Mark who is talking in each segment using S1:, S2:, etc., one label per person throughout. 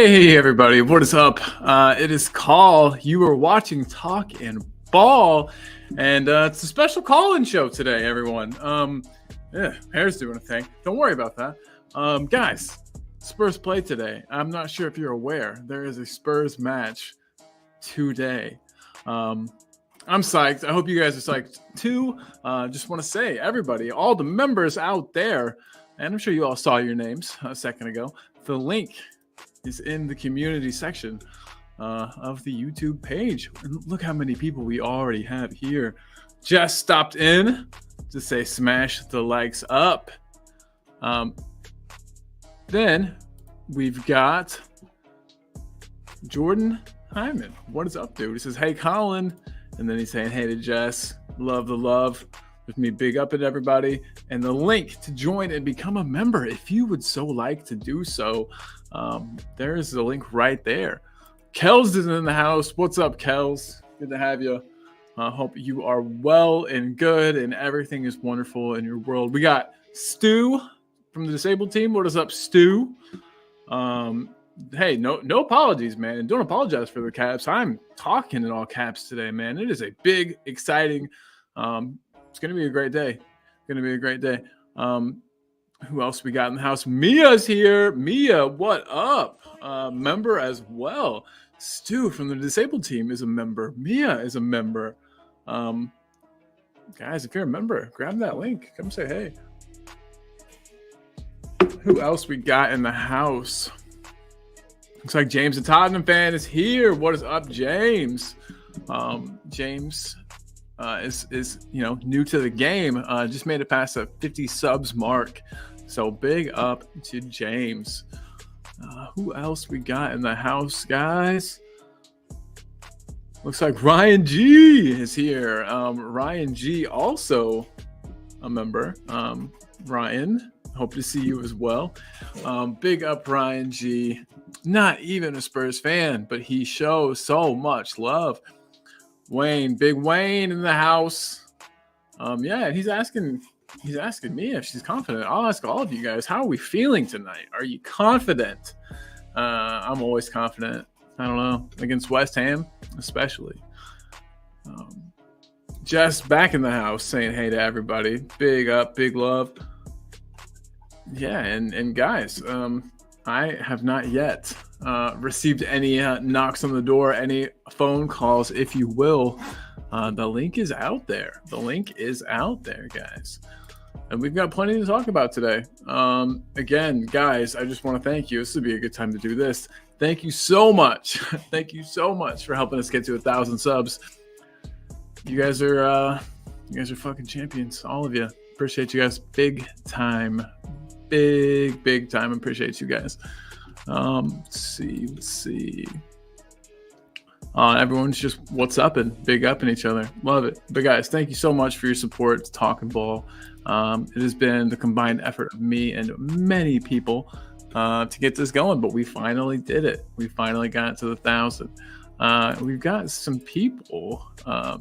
S1: Hey everybody, what is up? It is Call. You are watching Talk and Ball, and it's a special call-in show today, everyone. Hair's doing a thing. Don't worry about that. Guys, Spurs play today. I'm not sure if you're aware. There is a Spurs match today. I'm psyched. I hope you guys are psyched too. Just want to say, everybody, all the members out there, and I'm sure you all saw your names a second ago. The link is in the community section of the YouTube page. And look how many people we already have here. Jess stopped in to say smash the likes up. Then we've got Jordan Hyman. What is up, dude? He says, hey, Colin. And then he's saying, hey to Jess. Love the love. With me, big up at everybody. And the link to join and become a member, if you would so like to do so, there is the link right there. Kels is in the house. What's up, Kels? Good to have you. Hope you are well and good and everything is wonderful in your world. We got Stu from the disabled team. What is up, Stu? Hey, no apologies, man. And don't apologize for the caps. I'm talking in all caps today, man. It is a big, exciting, it's going to be a great day. Who else we got in the house? Mia's here. Mia, what up? Member as well. Stu from the disabled team is a member. Mia is a member. Guys, if you're a member, grab that link. Come say hey. Who else we got in the house? Looks like James, the Tottenham fan, is here. What is up, James? James is new to the game. Just made it past a 50 subs mark. So big up to James. Who else we got in the house, guys? Looks like Ryan G is here. Ryan G also a member. Ryan, hope to see you as well. Big up Ryan G. Not even a Spurs fan, but he shows so much love. Wayne, big Wayne in the house. Yeah, he's asking me if she's confident. I'll ask all of you guys, how are we feeling tonight? Are you confident? I'm always confident. I don't know, against West Ham, especially. Jess back in the house saying hey to everybody. Big up, big love. Yeah, and guys, I have not yet received any knocks on the door, any phone calls, if you will. The link is out there. Guys. And we've got plenty to talk about today. Again, guys, I just want to thank you. This would be a good time to do this. Thank you so much. Thank you so much for helping us get to 1,000 subs. You guys are fucking champions. All of you. Appreciate you guys big time. Big time. Appreciate you guys. Let's see. Everyone's just what's up and big up in each other. Love it. But guys, thank you so much for your support. It's Talking Ball. It has been the combined effort of me and many people to get this going, but we finally did it. We finally got to the 1,000. We've got some people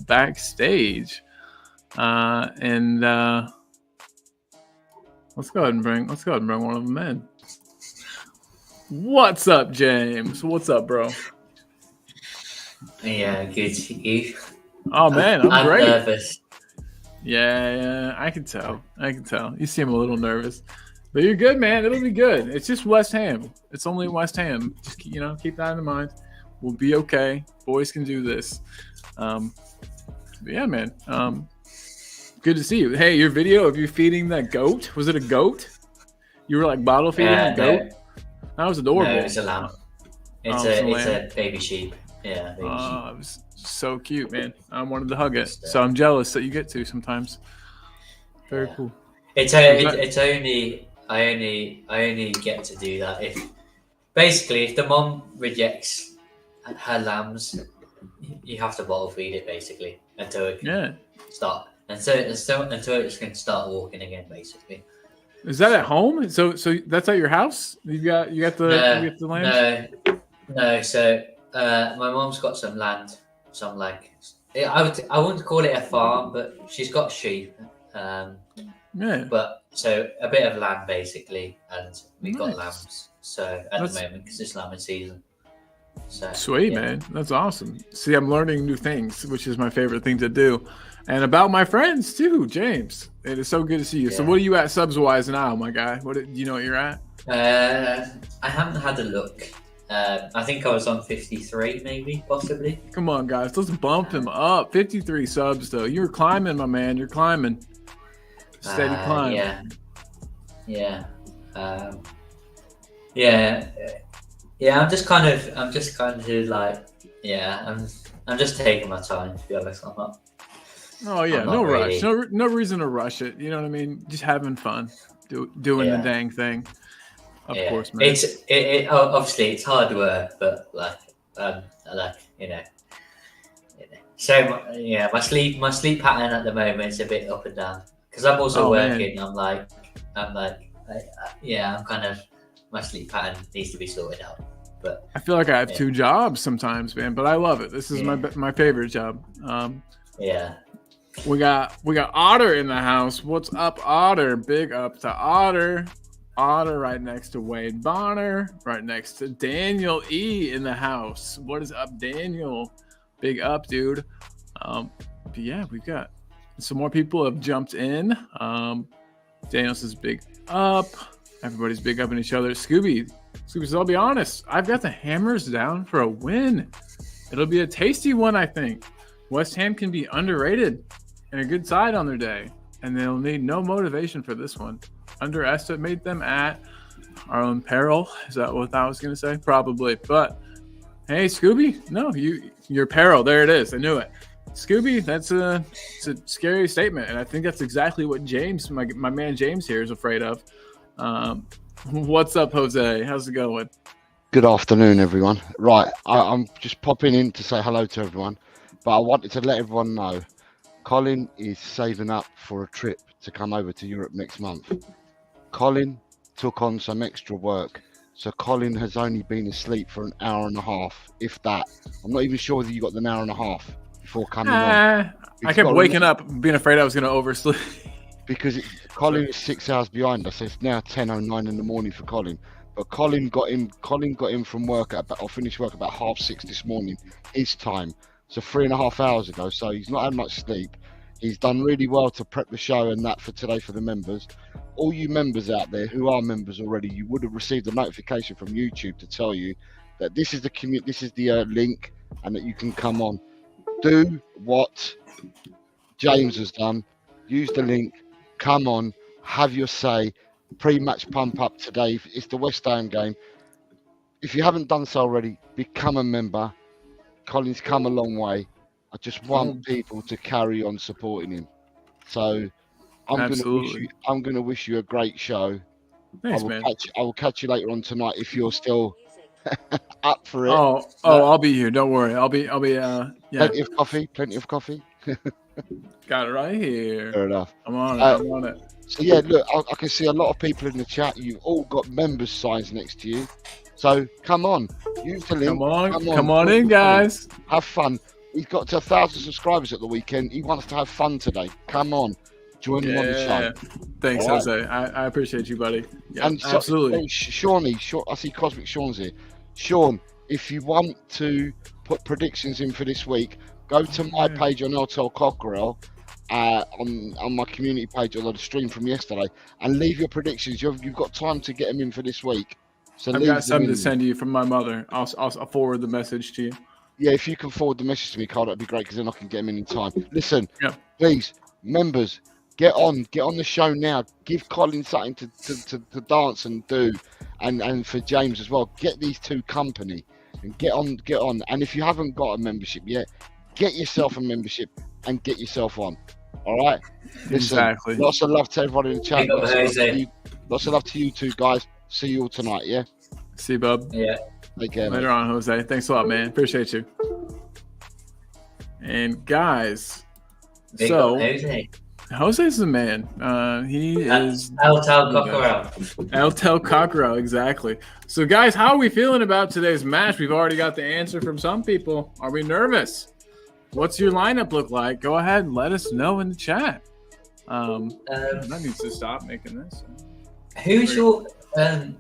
S1: backstage, and let's go ahead and bring one of them in. What's up, James? What's up, bro?
S2: Yeah, good. You?
S1: Oh man, I'm great.
S2: Nervous.
S1: Yeah, I can tell. You seem a little nervous, but you're good, man. It'll be good. It's just West Ham. It's only West Ham. Just keep that in mind. We'll be okay. Boys can do this. But yeah, man. Good to see you. Hey, your video of you feeding that goat, was it a goat? You were like bottle feeding a goat?
S2: No.
S1: That was adorable.
S2: No, it's a lamb. It's a baby sheep. Yeah, baby sheep.
S1: It was so cute, man. I wanted to hug it. So I'm jealous that you get to sometimes. Very cool.
S2: It's only I only get to do that if the mom rejects her lambs, you have to bottle feed it basically until it can start. Until it can start walking again, basically.
S1: Is that at home? So that's at your house? You got the land?
S2: No. So my mom's got some land, I wouldn't call it a farm, but she's got sheep. But so a bit of lamb basically, and we've got
S1: Nice.
S2: lambs. So at the moment, because it's lambing season. So
S1: Sweet,
S2: yeah.
S1: man. That's awesome. See, I'm learning new things, which is my favorite thing to do. And about my friends too, James. It is so good to see you. So
S2: Yeah.
S1: what are you at subs wise now, my guy? Do you know what you're at?
S2: I haven't had a look. I think I was on 53, maybe, possibly.
S1: Come on, guys. Let's bump him up. 53 subs, though. You're climbing, my man. You're climbing. Steady climb.
S2: Yeah. Yeah. I'm just kind of like, I'm just taking my time, to be honest. I'm not.
S1: Oh yeah,
S2: I'm
S1: no
S2: not
S1: rush.
S2: really-
S1: No reason to rush it. You know what I mean? Just having fun, doing the
S2: Yeah.
S1: dang thing. Of
S2: Yeah.
S1: course, man.
S2: Obviously it's hard work, but So my sleep pattern at the moment is a bit up and down because I'm also
S1: Oh, man.
S2: working. I'm kind of, my sleep pattern needs to be sorted out. But
S1: I feel like I have
S2: Yeah.
S1: 2 jobs sometimes, man, but I love it. This is my favorite job.
S2: yeah,
S1: We got Otter in the house. What's up, Otter? Big up to Otter. Otter right next to Wade Bonner, right next to Daniel E in the house. What is up, Daniel? Big up, dude. But yeah, we've got some more people have jumped in. Daniel says big up. Everybody's big up in each other. Scooby says, I'll be honest, I've got the Hammers down for a win. It'll be a tasty one, I think. West Ham can be underrated and a good side on their day, and they'll need no motivation for this one. Underestimate them at our own peril. Is that what I was going to say? Probably. But hey, Scooby, no, your peril. There it is. I knew it. Scooby, it's a scary statement, and I think that's exactly what James, my man James here, is afraid of. What's up, Jose? How's it going?
S3: Good afternoon, everyone. Right, I'm just popping in to say hello to everyone, but I wanted to let everyone know Colin is saving up for a trip to come over to Europe next month. Colin took on some extra work, so Colin has only been asleep for an hour and a half, if that. I'm not even sure whether you got an hour and a half before coming on.
S1: I
S3: Because
S1: kept
S3: Colin-
S1: waking up being afraid I was going to oversleep.
S3: Because Colin is 6 hours behind us. So it's now 10:09 in the morning for Colin. But Colin got in from work finished work about 6:30 this morning, his time. So 3.5 hours ago. So he's not had much sleep. He's done really well to prep the show and that for today for the members. All you members out there who are members already, you would have received a notification from YouTube to tell you that this is the link and that you can come on. Do what James has done. Use the link. Come on. Have your say. Pre-match pump up today. It's the West Ham game. If you haven't done so already, become a member. Colin's come a long way. I just want people to carry on supporting him. So I'm going to wish you a great show.
S1: Thanks, man.
S3: I will catch you later on tonight if you're still up for it.
S1: I'll be here. Don't worry. I'll be. Yeah.
S3: Plenty of coffee.
S1: Got it right here.
S3: Fair enough.
S1: I'm on it.
S3: So yeah, look, I can see a lot of people in the chat. You've all got members signs next to you. So come on, use the link.
S1: Come on in, guys.
S3: Have fun. We've got to 1,000 subscribers at the weekend. He wants to have fun today. Come on, join him on the show.
S1: Thanks,
S3: All right.
S1: Jose. I appreciate you, buddy. Yeah,
S3: And
S1: absolutely.
S3: Sean, I see Cosmic Sean's here. Sean, if you want to put predictions in for this week, go to my page on Eltel Cockerell, on my community page on the stream from yesterday, and leave your predictions. You've got time to get them in for this week. So
S1: I've got something to send you from my mother. I'll forward the message to you.
S3: Yeah, if you can forward the message to me, Carl, that'd be great because then I can get them in time. Listen, please, members, get on the show now. Give Colin something to dance and do, and for James as well. Get these two company and get on. And if you haven't got a membership yet, get yourself a membership and get yourself on. All right. Listen,
S1: Exactly.
S3: Lots of love to everybody in the chat.
S2: Big up,
S3: Lots of love to you two guys. See you all tonight. Yeah.
S1: See you, bub.
S2: Yeah.
S3: Take care.
S1: Later on, Jose. Thanks a lot, man. Appreciate you. And guys,
S2: Big up, Jose.
S1: Jose's the man. He is
S2: Eltel Cockerell.
S1: Eltel Cockerell, exactly. So, guys, how are we feeling about today's match? We've already got the answer from some people. Are we nervous? What's your lineup look like? Go ahead and let us know in the chat. That needs to stop making this.
S2: Who's your?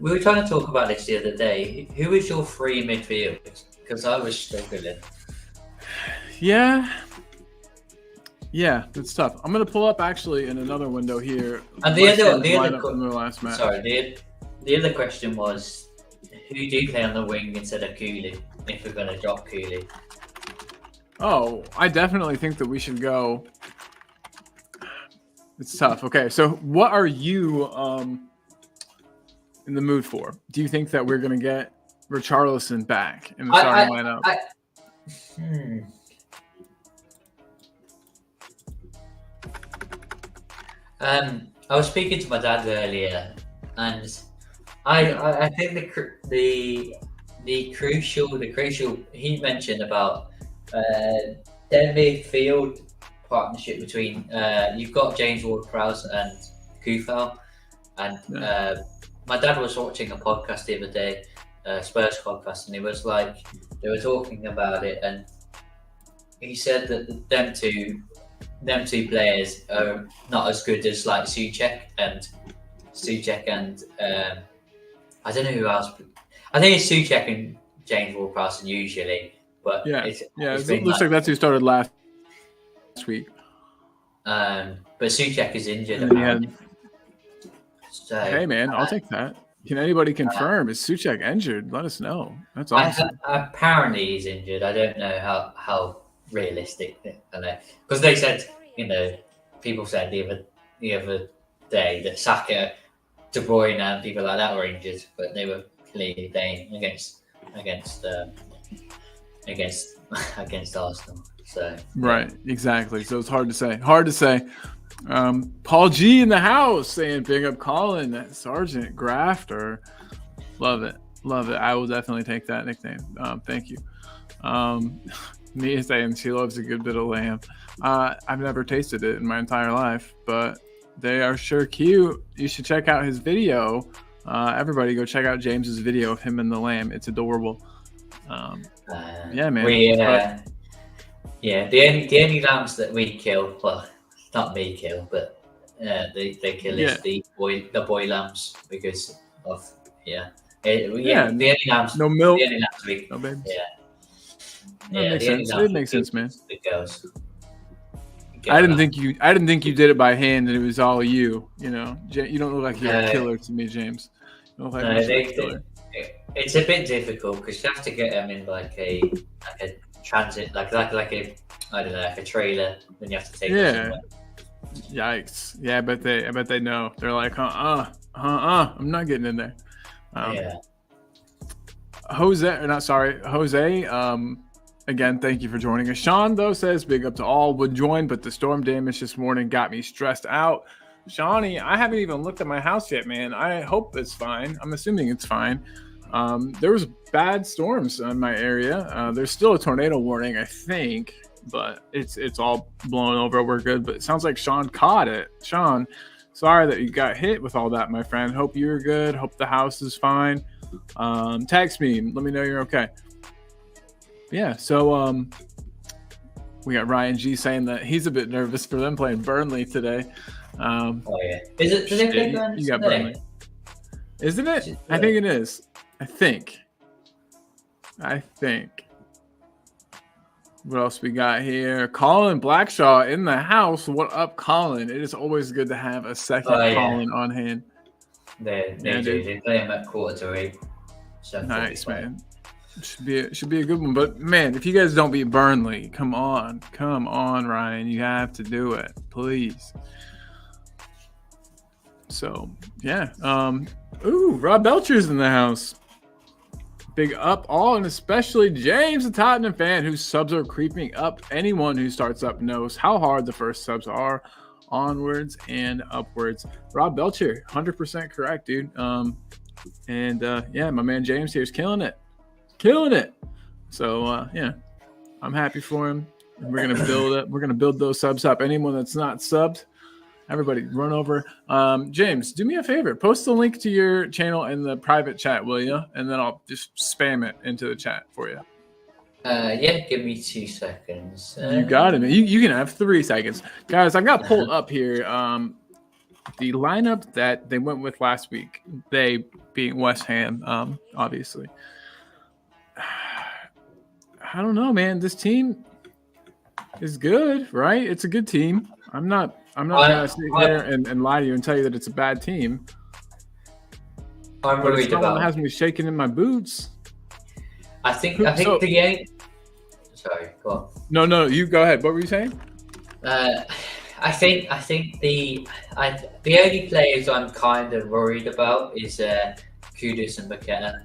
S2: We were trying to talk about this the other day. Who is your free midfield? Because I was struggling.
S1: Yeah, that's tough. I'm gonna pull up actually in another window here.
S2: And the other question was, who do you play on the wing instead of Cooley if we're gonna drop Cooley?
S1: Oh, I definitely think that we should go. It's tough. Okay, so what are you in the mood for? Do you think that we're gonna get Richarlison back in the starting lineup?
S2: I was speaking to my dad earlier, and I think the crucial he mentioned about their midfield partnership between you've got James Ward-Prowse and Kufal, and my dad was watching a podcast the other day, Spurs podcast, and it was like they were talking about it, and he said that them two players are not as good as like Souček and I don't know who else. I think it's Souček and James Ward-Prowse usually, but
S1: it looks like that's who started last week.
S2: But Souček is injured. So,
S1: hey man, I'll take that. Can anybody confirm is Souček injured? Let us know. That's awesome.
S2: Apparently he's injured. I don't know how realistic, because they said, people said the other day that Saka, De Bruyne, and people like that were injured, but they were clearly playing against Arsenal. So
S1: right, exactly. So it's hard to say. Paul G in the house saying big up Colin, Sergeant Grafter. Love it. I will definitely take that nickname. Thank you. Mia saying she loves a good bit of lamb. I've never tasted it in my entire life, but they are sure cute. You should check out his video. Everybody go check out James's video of him and the lamb. It's adorable. Yeah, man.
S2: The only lambs that we kill, well, not me kill, but they kill is the boy lambs because of the only lambs.
S1: No milk.
S2: The only lambs
S1: no babies.
S2: It
S1: makes sense, man.
S2: The girls.
S1: I didn't think you did it by hand and it was all you. You don't look like you're a killer to me, James. You look like you're a killer.
S2: It's a bit difficult because you have to get them in like a transit, like a I don't know, like a trailer. Then you have to take them somewhere.
S1: Yikes! Yeah, I bet they know. They're like, I'm not getting in there. Jose. Again, thank you for joining us. Sean, though, says, big up to all would join, but the storm damage this morning got me stressed out. Shawnee, I haven't even looked at my house yet, man. I hope it's fine. I'm assuming it's fine. There was bad storms in my area. There's still a tornado warning, I think, but it's all blown over. We're good, but it sounds like Sean caught it. Sean, sorry that you got hit with all that, my friend. Hope you're good. Hope the house is fine. Text me. Let me know you're okay. Yeah, so we got Ryan G saying that he's a bit nervous for them playing Burnley today.
S2: Is it? Do they play Burnley?
S1: You got Burnley, isn't it? I think it is. I think. What else we got here? Colin Blackshaw in the house. What up, Colin? It is always good to have a second Colin on hand.
S2: They do. They play him at 7:45.
S1: Nice, man. Should be a good one. But man, if you guys don't beat Burnley, come on, Ryan, you have to do it, please. So yeah, Rob Belcher's in the house. Big up all, and especially James, a Tottenham fan whose subs are creeping up. Anyone who starts up knows how hard the first subs are, onwards and upwards. Rob Belcher, 100% correct, dude. My man James here is killing it. So I'm happy for him. We're gonna build it. We're gonna build those subs up. Anyone that's not subbed, everybody run over. James, do me a favor. Post the link to your channel in the private chat, will you? And then I'll just spam it into the chat for you.
S2: Yeah, give me 2 seconds.
S1: You got it, man. You can have 3 seconds. Guys, I got pulled up here. The lineup that they went with last week, they being West Ham, obviously. I don't know, man. This team is good, right? It's a good team. I'm not gonna sit here and lie to you and tell you that it's a bad team.
S2: I'm
S1: But
S2: worried
S1: it's not one that
S2: about.
S1: has me shaking in my boots.
S2: I think
S1: So-
S2: the game. Sorry, go on.
S1: No, you go ahead. What were you saying?
S2: I think the only players I'm kind of worried about is Kudus and Baketa.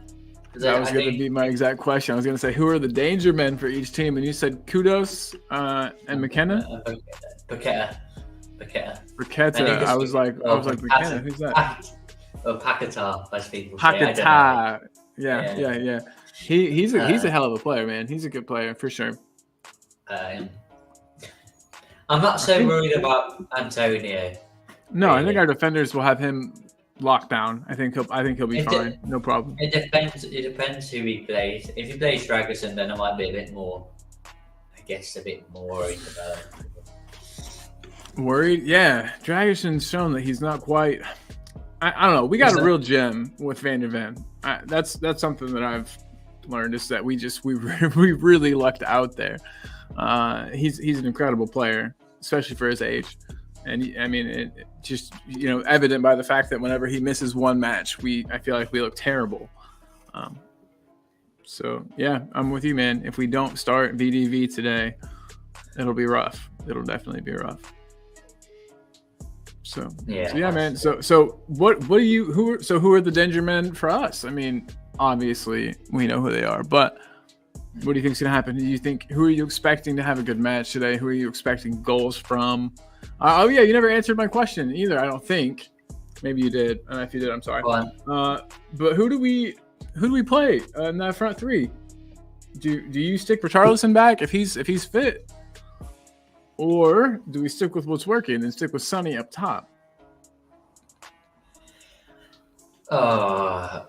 S1: That was going to be my exact question. I was going to say, who are the danger men for each team? And you said Kudos and McKenna?
S2: Baketa.
S1: Paqueta. I was like, McKenna. Who's that?
S2: Paquetá, as people say. I don't know.
S1: Paquetá. Yeah. He's a hell of a player, man. He's a good player for sure.
S2: I'm not so worried about Antonio.
S1: No, I think
S2: Really?
S1: our defenders will have him locked down. I think he'll be
S2: It
S1: fine. No problem.
S2: It depends who he plays. If he plays Dragusin, then I might be a bit more worried about it.
S1: Worried? Yeah. Dragison's shown that he's not quite. I don't know. We got a real gem with Van der Ven. That's something that I've learned is that we really lucked out there. He's an incredible player, especially for his age. And I mean, it just evident by the fact that whenever he misses one match, I feel like we look terrible. So yeah, I'm with you, man. If we don't start VDV today, it'll be rough. It'll definitely be rough. So yeah, man. So what do you who are the danger men for us? I mean, obviously we know who they are, but what do you think's gonna happen? Who are you expecting to have a good match today? Who are you expecting goals from? Oh yeah, you never answered my question either. I don't think. Maybe you did. And if you did, I'm sorry. But who do we play in that front three? Do you stick Richarlison back if he's fit? Or do we stick with what's working and stick with Sonny up top?
S2: Oh,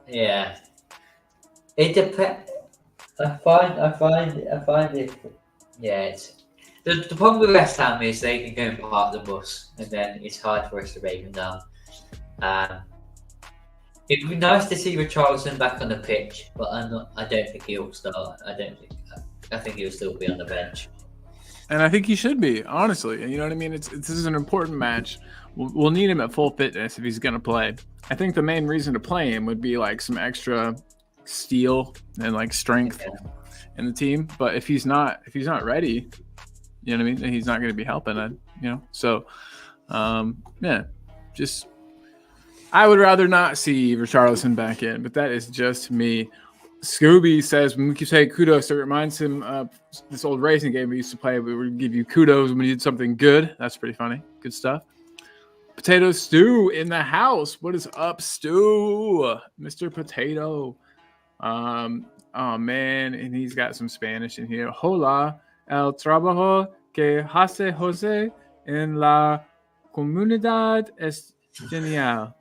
S2: yeah. It depends. I find it. Yeah, it's the problem with West Ham is they can go and park the bus, and then it's hard for us to break them down. It'd be nice to see Richarlison back on the pitch, but I don't think he'll start. I think he'll still be on the bench.
S1: And I think he should be, honestly. You know what I mean? This is an important match. We'll need him at full fitness if he's going to play. I think the main reason to play him would be like some extra steel and like strength in the team. But if he's not ready, you know what I mean? Then he's not going to be helping. So yeah, just I would rather not see Richarlison back in, but that is just me. Scooby says when we keep saying kudos, it reminds him of this old racing game we used to play. We would give you kudos when we did something good. That's pretty funny. Good stuff. Potato Stew in the house. What is up, Stew? Mr. Potato. Oh man, and he's got some Spanish in here. Hola, el trabajo que hace Jose en la comunidad es genial.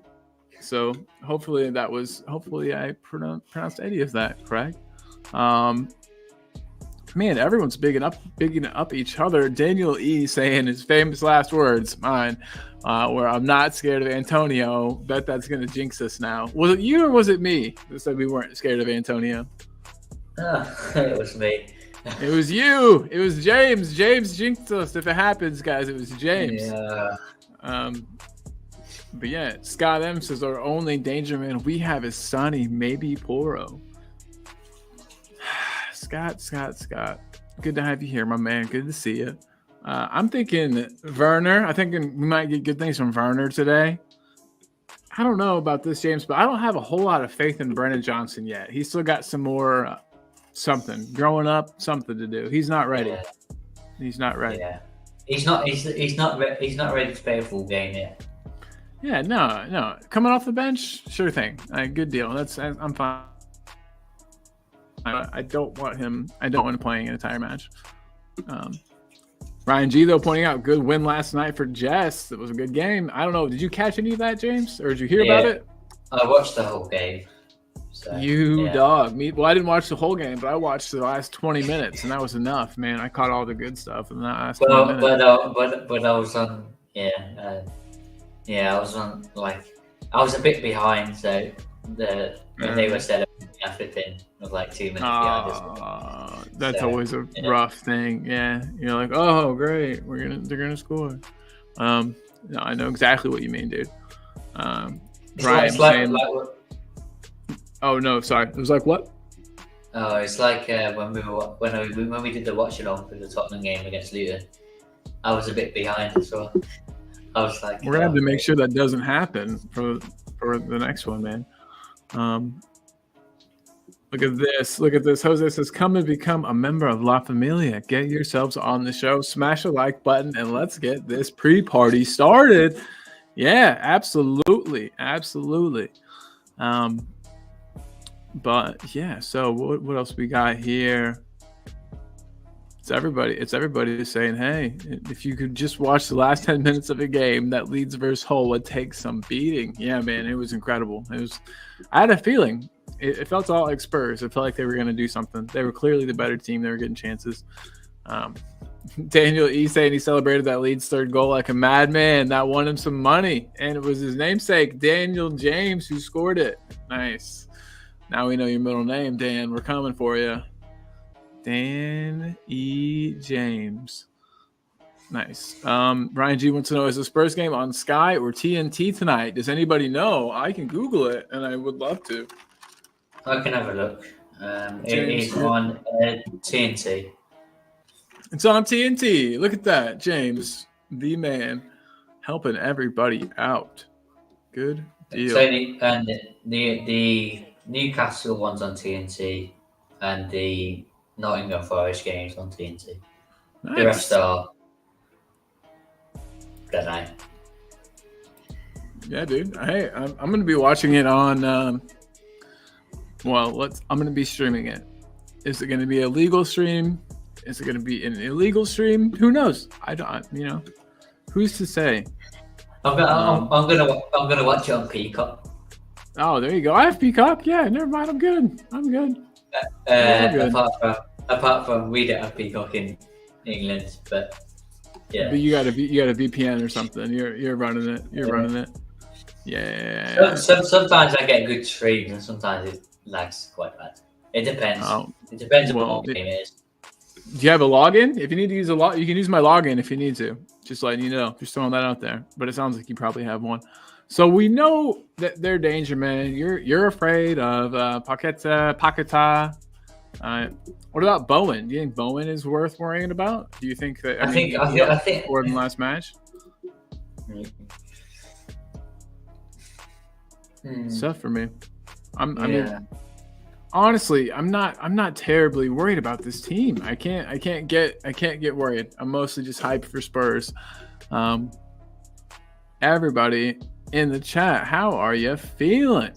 S1: So hopefully I pronounced any of that correct. Man, everyone's bigging up each other. Daniel E saying his famous last words, mine, where I'm not scared of Antonio. Bet that's gonna jinx us now. Was it you or was it me that said we weren't scared of Antonio?
S2: It was me.
S1: It was you. It was James. James jinxed us. If it happens, guys, it was James.
S2: Yeah.
S1: But yeah, Scott M says our only danger man we have is Sonny, maybe Poro. Scott. Good to have you here, my man. Good to see you. I'm thinking Werner. I'm thinking we might get good things from Werner today. I don't know about this, James, but I don't have a whole lot of faith in Brennan Johnson yet. He's still got some more something to do. He's not ready.
S2: Yeah.
S1: He's not ready.
S2: Yeah. He's not ready to play a full game yet.
S1: Yeah, no. Coming off the bench, sure thing. Good deal. I'm fine. I don't want him playing an entire match. Ryan G though pointing out good win last night for Jess. It was a good game. I don't know. Did you catch any of that, James, or did you hear about it?
S2: I watched the whole game. So,
S1: You
S2: yeah.
S1: dog. Well, I didn't watch the whole game, but I watched the last 20 minutes, and that was enough, man. I caught all the good stuff in the last 20
S2: Well,
S1: minutes.
S2: but I was on, I was on, like, I was a bit behind, so when they were celebrating everything, I was like 2 minutes behind.
S1: That's
S2: So,
S1: always a rough thing. Yeah, you're like, oh, great, they're gonna score. No, I know exactly what you mean, dude. Brian saying, oh no, sorry, it was like what?
S2: Oh, it's like when we did the watch along for the Tottenham game against Luton. I was a bit behind as well. I was like,
S1: we're gonna have to make sure that doesn't happen for the next one, man. Look at this. Look at this. Jose says, come and become a member of La Familia. Get yourselves on the show. Smash the like button and let's get this pre-party started. Yeah, absolutely. Absolutely. But yeah, so what else we got here? It's everybody saying, hey, if you could just watch the last 10 minutes of a game that Leeds versus Hull would take some beating. Yeah, man, it was incredible. I had a feeling. It felt all like Spurs. It felt like they were going to do something. They were clearly the better team. They were getting chances. Daniel E. saying he celebrated that Leeds third goal like a madman. That won him some money. And it was his namesake, Daniel James, who scored it. Nice. Now we know your middle name, Dan. We're coming for you. Dan E. James. Nice. Ryan G wants to know, is the Spurs game on Sky or TNT tonight? Does anybody know? I can Google it, and I would love to.
S2: I can have a look. It is on TNT.
S1: It's on TNT. Look at that. James, the man, helping everybody out. Good deal.
S2: And the Newcastle one's on TNT, and the Nottingham Forest games on TNT. Nice. The rest are, don't know.
S1: Yeah, dude. Hey, I'm going to be watching it on. I'm going to be streaming it. Is it going to be a legal stream? Is it going to be an illegal stream? Who knows? I don't. Who's to say?
S2: I'm gonna watch it on Peacock.
S1: Oh, there you go. I have Peacock. Yeah, never mind. I'm good.
S2: Apart from we don't have Peacock in England, but yeah.
S1: But you got a VPN or something. You're running it. Running it. Yeah.
S2: Sometimes I get good streams, and sometimes it lags quite bad. It depends. It depends on what game it is.
S1: Do you have a login? If you need to use you can use my login if you need to. Just letting you know. Just throwing that out there. But it sounds like you probably have one. So we know that they're danger, man. You're afraid of Paquetá. What about Bowen? Do you think Bowen is worth worrying about? Do you think that? I think scored in the last match. It's tough for me. I mean, honestly, I'm not terribly worried about this team. I can't get worried. I'm mostly just hyped for Spurs. Everybody in the chat, how are you feeling?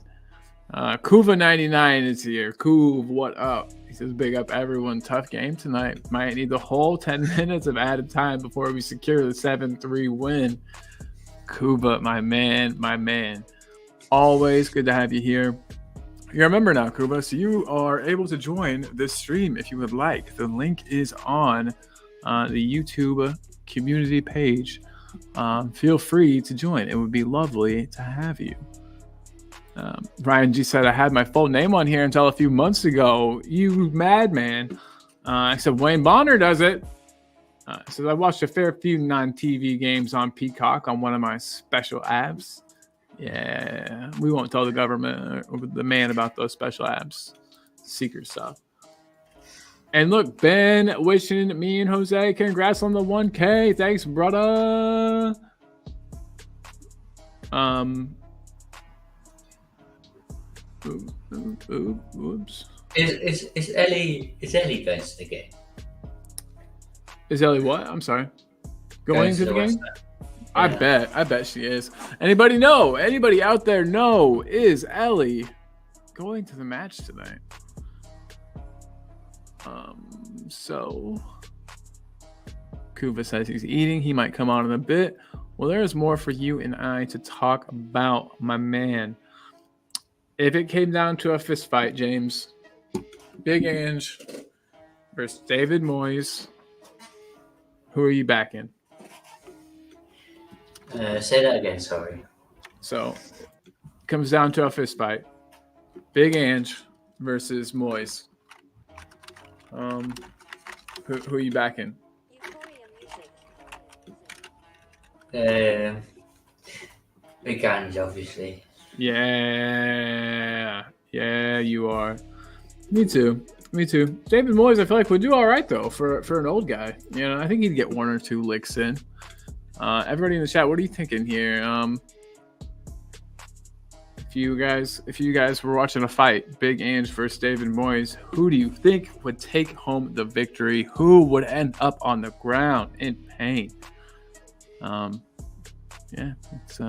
S1: Kuva99 is here. Kuv, what up? He says, big up everyone. Tough game tonight. Might need the whole 10 minutes of added time before we secure the 7-3 win. Kuva, my man. Always good to have you here. You're a member now, Kuva, so you are able to join this stream if you would like. The link is on the YouTube community page. Feel free to join. It would be lovely to have you. Ryan G said, I had my full name on here until a few months ago. You madman. Except Wayne Bonner does it. Says, I watched a fair few non-TV games on Peacock on one of my special apps. Yeah, we won't tell the government or the man about those special apps. Secret stuff. And look, Ben wishing me and Jose congrats on the 1K. Thanks, brother. Oops.
S2: Is Ellie going to the game?
S1: Is Ellie what? I'm sorry. Going to the game? Yeah. I bet she is. Anybody know? Anybody out there know? Is Ellie going to the match tonight? So Kuva says he's eating. He might come on in a bit. Well, there's more for you and I to talk about, my man. if it came down to a fist fight, James, Big Ange versus David Moyes, who are you backing?
S2: Say that again, sorry.
S1: So, it comes down to a fist fight. Big Ange versus Moyes. Who are you backing?
S2: Big Ange, obviously.
S1: Yeah, you are. Me too. David Moyes, I feel like would do all right though for an old guy. You know, I think he'd get 1 or 2 licks in. Everybody in the chat, what are you thinking here? If you guys were watching a fight, Big Ange versus David Moyes, who do you think would take home the victory? Who would end up on the ground in pain? Yeah, it's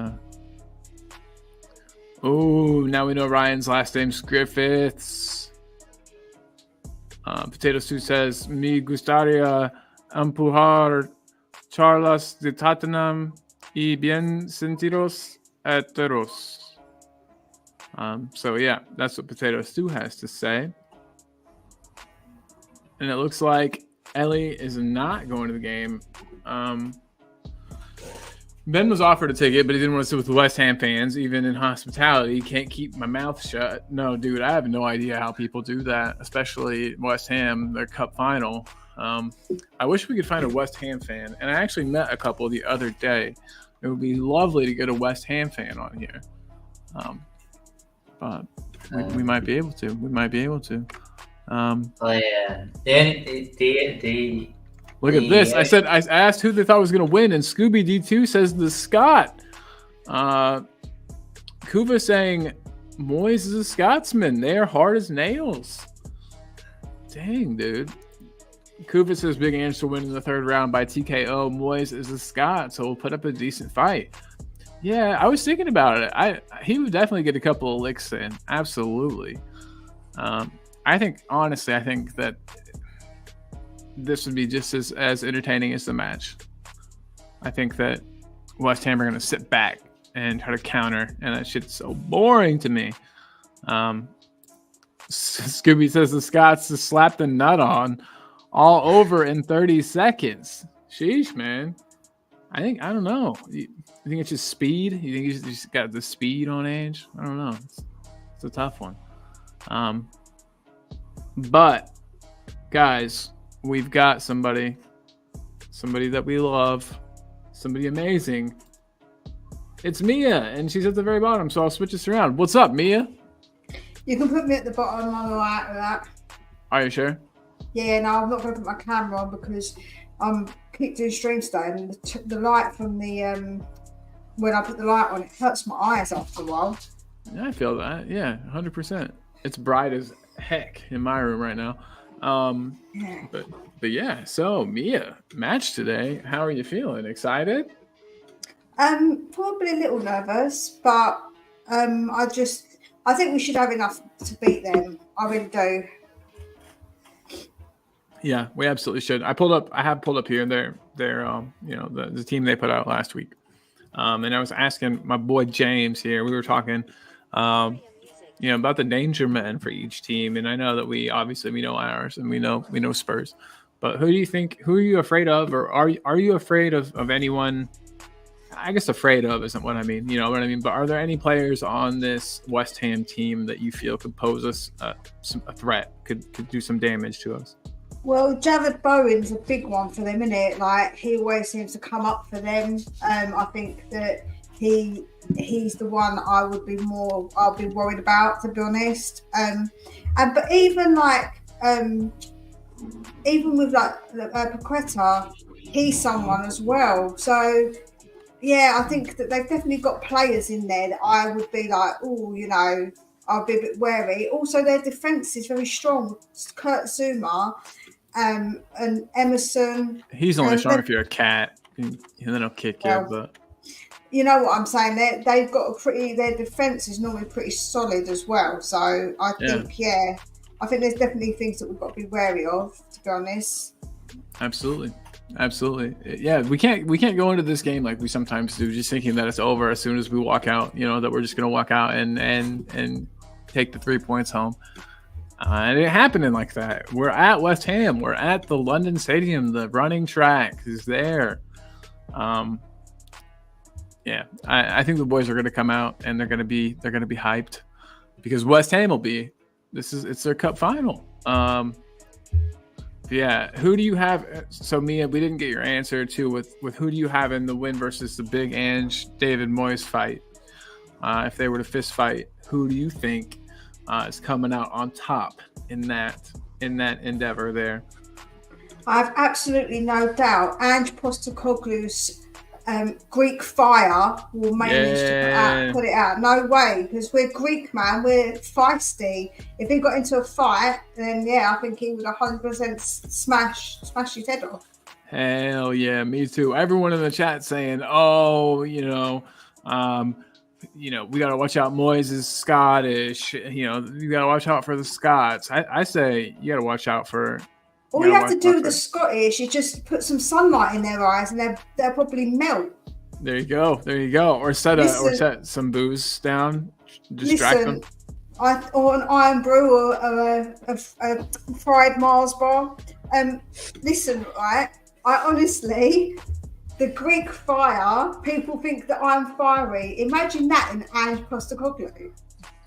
S1: Oh, now we know Ryan's last name's Griffiths. Potato Stew says, "Me gustaría empujar charlas de Tottenham y bien sentiros heteros." So yeah, that's what Potato Stew has to say. And it looks like Ellie is not going to the game. Ben was offered a ticket, but he didn't want to sit with the West Ham fans. Even in hospitality, can't keep my mouth shut. No, dude, I have no idea how people do that, especially West Ham, their cup final. I wish we could find a West Ham fan, and I actually met a couple the other day. It would be lovely to get a West Ham fan on here. But we might be able to.
S2: Oh yeah. The
S1: Look at this. I asked who they thought was going to win, and Scooby D2 says the Scot. Kuva saying Moyes is a Scotsman. They are hard as nails. Dang, dude. Kuva says Big Ange to win in the 3rd round by TKO. Moyes is a Scot, so we'll put up a decent fight. Yeah, I was thinking about it. He would definitely get a couple of licks in. Absolutely. I think that this would be just as entertaining as the match. I think that West Ham are going to sit back and try to counter, and that shit's so boring to me. Scooby says the Scots to slap the nut on all over in 30 seconds. Sheesh, man. I don't know. You think it's just speed? You think you just got the speed on Ange? I don't know. It's a tough one. But, guys, we've got somebody that we love, somebody amazing. It's Mia, and she's at the very bottom, so I'll switch this around. What's up, Mia?
S4: You can put me at the bottom, I'm alright with that.
S1: Are you sure?
S4: Yeah, no, I'm not going to put my camera on because I'm keep doing stream today, and the light from the when I put the light on, it hurts my eyes after a while.
S1: Yeah, I feel that. Yeah, 100%. It's bright as heck in my room right now.
S4: Yeah.
S1: But yeah, so Mia, match today. How are you feeling? Excited?
S4: Probably a little nervous, but I think we should have enough to beat them. I really do.
S1: Yeah, we absolutely should. I have pulled up here their the team they put out last week. And I was asking my boy James here. We were talking about the danger men for each team, and I know that we know ours, and we know Spurs. But who are you afraid of, or are you afraid of anyone? I guess afraid of isn't what I mean. You know what I mean? But are there any players on this West Ham team that you feel could pose us a threat, could do some damage to us?
S4: Well, Jared Bowen's a big one for them, isn't it? Like, he always seems to come up for them. I think that he's the one I'll be worried about, to be honest. But even with Paqueta, he's someone as well. So yeah, I think that they've definitely got players in there that I would be like, I'll be a bit wary. Also, their defence is very strong. Kurt Zuma and Emerson.
S1: He's only strong if you're a cat, and then he'll kick you. But
S4: you know what I'm saying? They've got their defence is normally pretty solid as well. So I think, I think there's definitely things that we've got to be wary of, to be honest.
S1: Absolutely. Yeah, we can't go into this game like we sometimes do, just thinking that it's over as soon as we walk out. That we're just gonna walk out and take the 3 points home. It ain't happening like that. We're at West Ham. We're at the London Stadium. The running track is there. Yeah, I think the boys are going to come out and they're going to be hyped because West Ham will be. It's their cup final. Yeah, who do you have? So Mia, we didn't get your answer too. With who do you have in the win versus the Big Ange David Moyes fight? If they were to fist fight, who do you think is coming out on top in that endeavor there?
S4: I have absolutely no doubt Ange Postecoglou's Greek fire will manage to put it out. No way, because we're Greek, man. We're feisty. If he got into a fight, then yeah, I think he would 100% smash his head off.
S1: Hell yeah, me too. Everyone in the chat saying, "Oh, we got to watch out. Moyes is Scottish. You got to watch out for the Scots." I say you got to watch out for.
S4: All you have to do with the Scottish is just put some sunlight in their eyes, and they'll probably melt. There you
S1: go. Or set some booze down, distract them.
S4: Or an iron brew, or a fried Mars bar. Listen, right? I honestly, the Greek fire. People think that I'm fiery. Imagine that in Ange Postecoglou.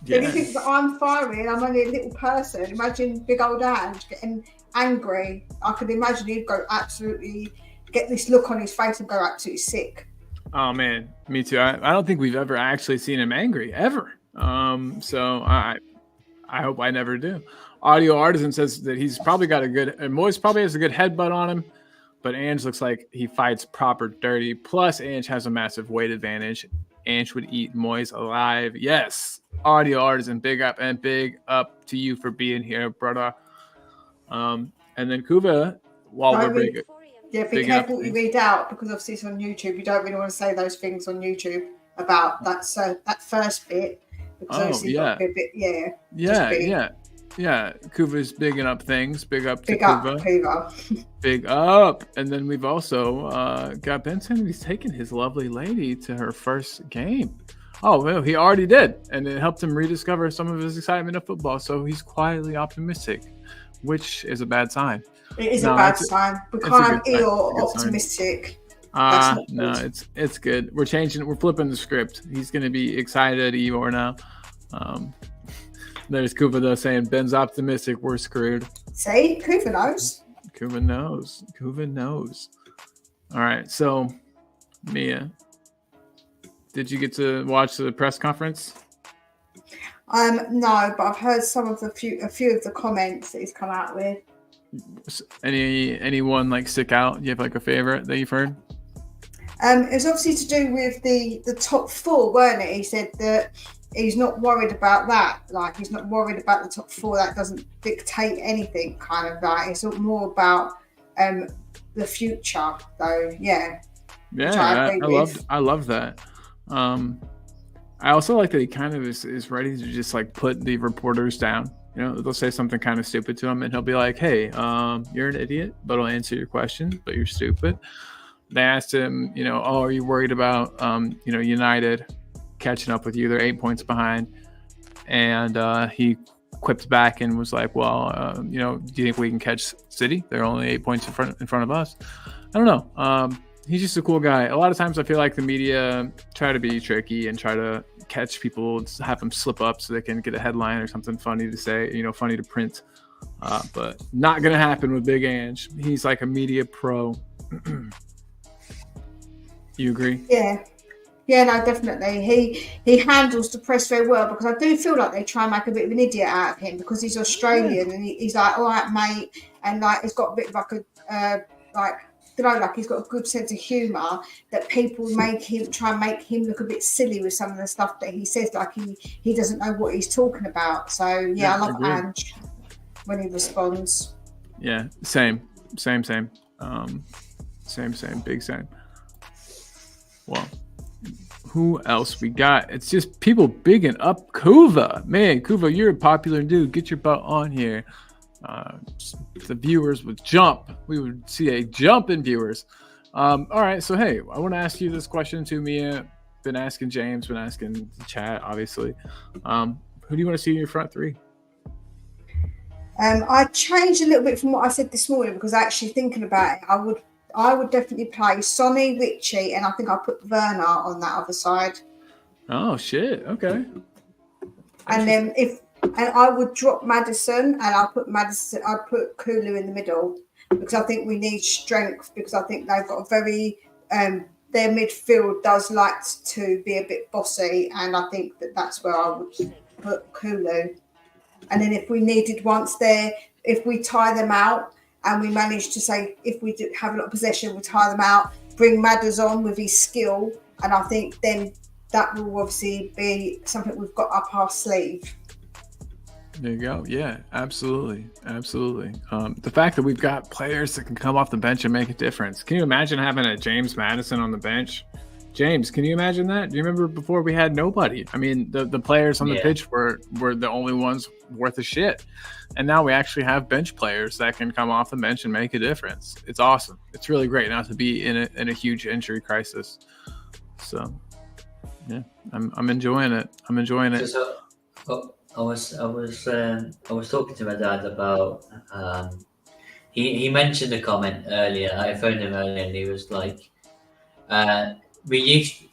S4: Yeah. If you think that I'm fiery and I'm only a little person, imagine big old Ange getting angry. I could imagine he'd go absolutely get this look on his face and go absolutely sick.
S1: Oh man, me too. I don't think we've ever actually seen him angry ever. So I hope I never do. Audio Artisan says that he's probably got and Moyes probably has a good headbutt on him, but Ange looks like he fights proper dirty. Plus, Ange has a massive weight advantage. Ange would eat Moyes alive. Yes, Audio Artisan, big up to you for being here, brother. And then Kuva,
S4: be careful what you read out, because obviously it's on YouTube. You don't really want to say those things on YouTube about that first bit, because
S1: Kuva's bigging up things. Big up to
S4: Kuva.
S1: Big up. And then we've also got Ben saying he's taking his lovely lady to her first game. Oh, well, he already did, and it helped him rediscover some of his excitement of football. So he's quietly optimistic, which is a bad sign.
S4: It is a bad sign. We can't be all optimistic.
S1: No, it's good. We're flipping the script. He's going to be excited at Eeyore now. There's Kuva though saying Ben's optimistic. We're screwed.
S4: See, Kuva knows.
S1: Kuva knows. All right, so Mia, did you get to watch the press conference?
S4: No, but I've heard a few of the comments that he's come out with.
S1: Anyone like stick out? Do you have like a favorite that you've heard?
S4: It was obviously to do with the top four, weren't it? He said that he's not worried about that. Like, he's not worried about the top four. That doesn't dictate anything, kind of like. It's more about the future. So yeah.
S1: Yeah, I love that. I also like that he kind of is ready to just like put the reporters down. They'll say something kind of stupid to him, and he'll be like, "Hey, you're an idiot, but I'll answer your question, but you're stupid." They asked him, "Oh, are you worried about, United catching up with you? They're 8 points behind." And he quipped back and was like, "Well, do you think we can catch City? They're only 8 points in front of us." I don't know. He's just a cool guy. A lot of times I feel like the media try to be tricky and try to catch people, have them slip up so they can get a headline or something funny to say, funny to print. But not going to happen with Big Ange. He's like a media pro. You agree?
S4: Yeah. Yeah, no, definitely. He handles the press very well, because I do feel like they try and make a bit of an idiot out of him because he's Australian, and he's like, "All right, mate," and like he's got a bit of like he's got a good sense of humour, that people try and make him look a bit silly with some of the stuff that he says, like he doesn't know what he's talking about. So yeah, I love Ange when he responds.
S1: Yeah, same. Same, big same. Well, who else we got? It's just people bigging up Kuva. Man, Kuva, you're a popular dude. Get your butt on here. The viewers would jump. We would see a jump in viewers. All right, so hey, I want to ask you this question too, Mia. Been asking James, been asking the chat, obviously. Who do you want to see in your front three?
S4: I changed a little bit from what I said this morning because actually thinking about it, I would definitely play Sonny, Richie, and I think I'll put Werner on that other side.
S1: Oh shit! Okay.
S4: And then I would drop Maddison, and I'll put Kulu in the middle because I think we need strength because I think they've got a very their midfield does like to be a bit bossy, and I think that's where I would put Kulu. And then if we needed if we tie them out and we manage to say, if we do have a lot of possession, we tie them out, bring Madders on with his skill. And I think then that will obviously be something we've got up our sleeve.
S1: There you go. Yeah, absolutely. Absolutely. The fact that we've got players that can come off the bench and make a difference. Can you imagine having a James Maddison on the bench? James, can you imagine that? Do you remember before we had nobody? I mean, the players on the pitch were the only ones worth a shit. And now we actually have bench players that can come off the bench and make a difference. It's awesome. It's really great not to be in a huge injury crisis. So, yeah, I'm enjoying it. I'm enjoying it.
S2: I was talking to my dad about he mentioned a comment earlier. I phoned him earlier and he was like, we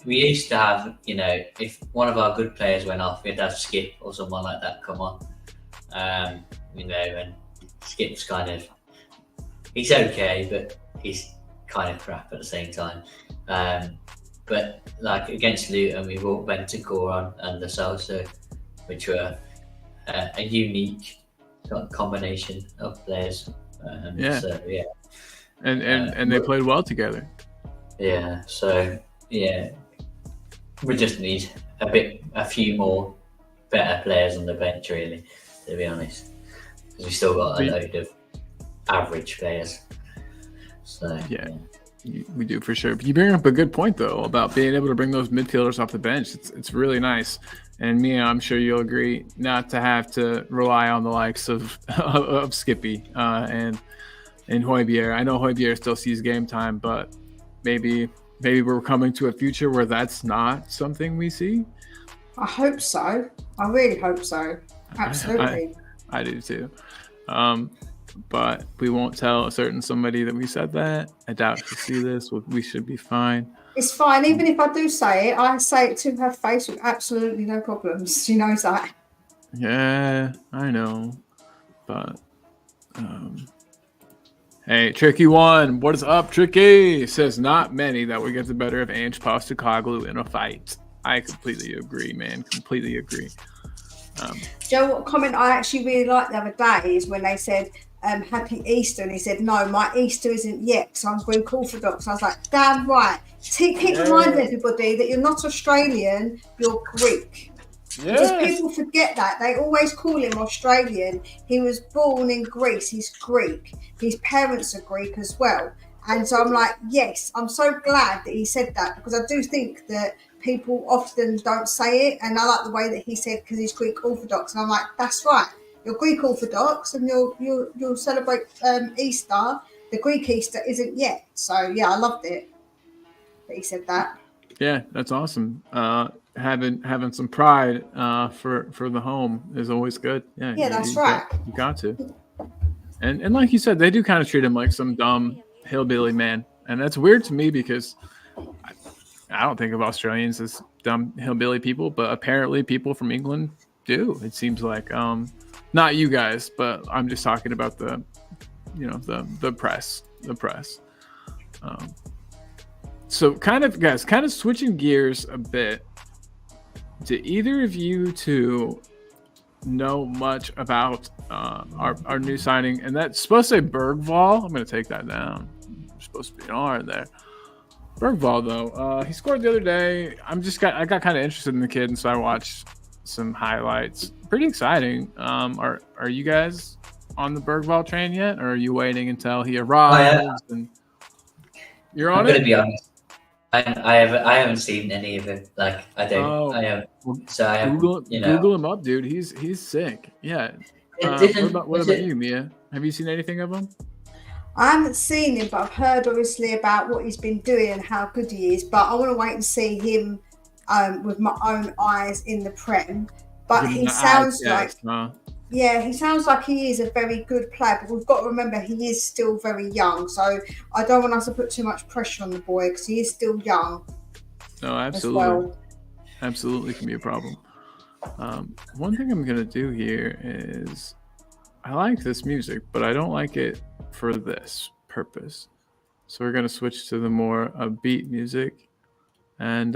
S2: used to have, you know, if one of our good players went off, we'd have Skip or someone like that come on. You know, and Skip's kind of, he's okay, but he's kind of crap at the same time. But like against Luton, we brought Bentancur on and Lo Celso, which were a unique sort of combination of players. So, yeah.
S1: And they played well together.
S2: Yeah. So yeah, we just need a few more better players on the bench, really, to be honest, because we still got a load of average players. So
S1: yeah. We do for sure. But you bring up a good point though about being able to bring those midfielders off the bench. It's really nice. And Mia, I'm sure you'll agree, not to have to rely on the likes of Skippy and Højbjerg. I know Højbjerg still sees game time, but maybe we're coming to a future where that's not something we see.
S4: I hope so. I really hope so. Absolutely.
S1: I do too. But we won't tell a certain somebody that we said that. I doubt she'll see this. We should be fine.
S4: It's fine. Even if I do say it, I say it to her face with absolutely no problems. She knows that.
S1: Yeah, I know. But, hey, Tricky One, what is up, Tricky? Says not many that would get the better of Ange Postecoglou in a fight. I completely agree, man. Completely agree.
S4: Joe, what comment I actually really liked the other day is when they said, Happy Easter, and he said, no, my Easter isn't yet, so I'm Greek Orthodox. I was like, damn right. Keep reminding everybody that you're not Australian, you're Greek. Because people forget that. They always call him Australian. He was born in Greece. He's Greek. His parents are Greek as well. And so I'm like, yes, I'm so glad that he said that, because I do think that people often don't say it. And I like the way that he said, because he's Greek Orthodox. And I'm like, that's right. You're Greek Orthodox and you'll celebrate Easter. The Greek Easter isn't yet. So, yeah, I loved it that he said that.
S1: Yeah, that's awesome. Having some pride for the home is always good. Yeah,
S4: that's right.
S1: You got to. And like you said, they do kind of treat him like some dumb hillbilly man. And that's weird to me because I don't think of Australians as dumb hillbilly people, but apparently people from England do. It seems like not you guys, but I'm just talking about the press. So kind of switching gears a bit. Do either of you two know much about our new signing? And that's supposed to say Bergvall. I'm going to take that down. There's supposed to be an R in there. Bergvall, though, he scored the other day. I got kind of interested in the kid, and so I watched some highlights. Pretty exciting. Are you guys on the Bergvall train yet, or are you waiting until he arrives? And you're on it.
S2: I'm going to be honest. I haven't seen any of it. Like I don't. I have. So I have.
S1: Google him up, dude. He's sick. Yeah. What about you, Mia? Have you seen anything of him?
S4: I haven't seen him, but I've heard obviously about what he's been doing and how good he is. But I want to wait and see him with my own eyes in the Prem. but
S1: Give him
S4: he
S1: the eye
S4: sounds like
S1: test, huh?
S4: he sounds like he is a very good player. But we've got to remember he is still very young, so I don't want us to put too much pressure on the boy because he is still young
S1: No,
S4: as
S1: absolutely.
S4: well.
S1: Absolutely can be a problem. One thing I'm gonna do here is I like this music, but I don't like it for this purpose. So we're gonna switch to the more upbeat music. And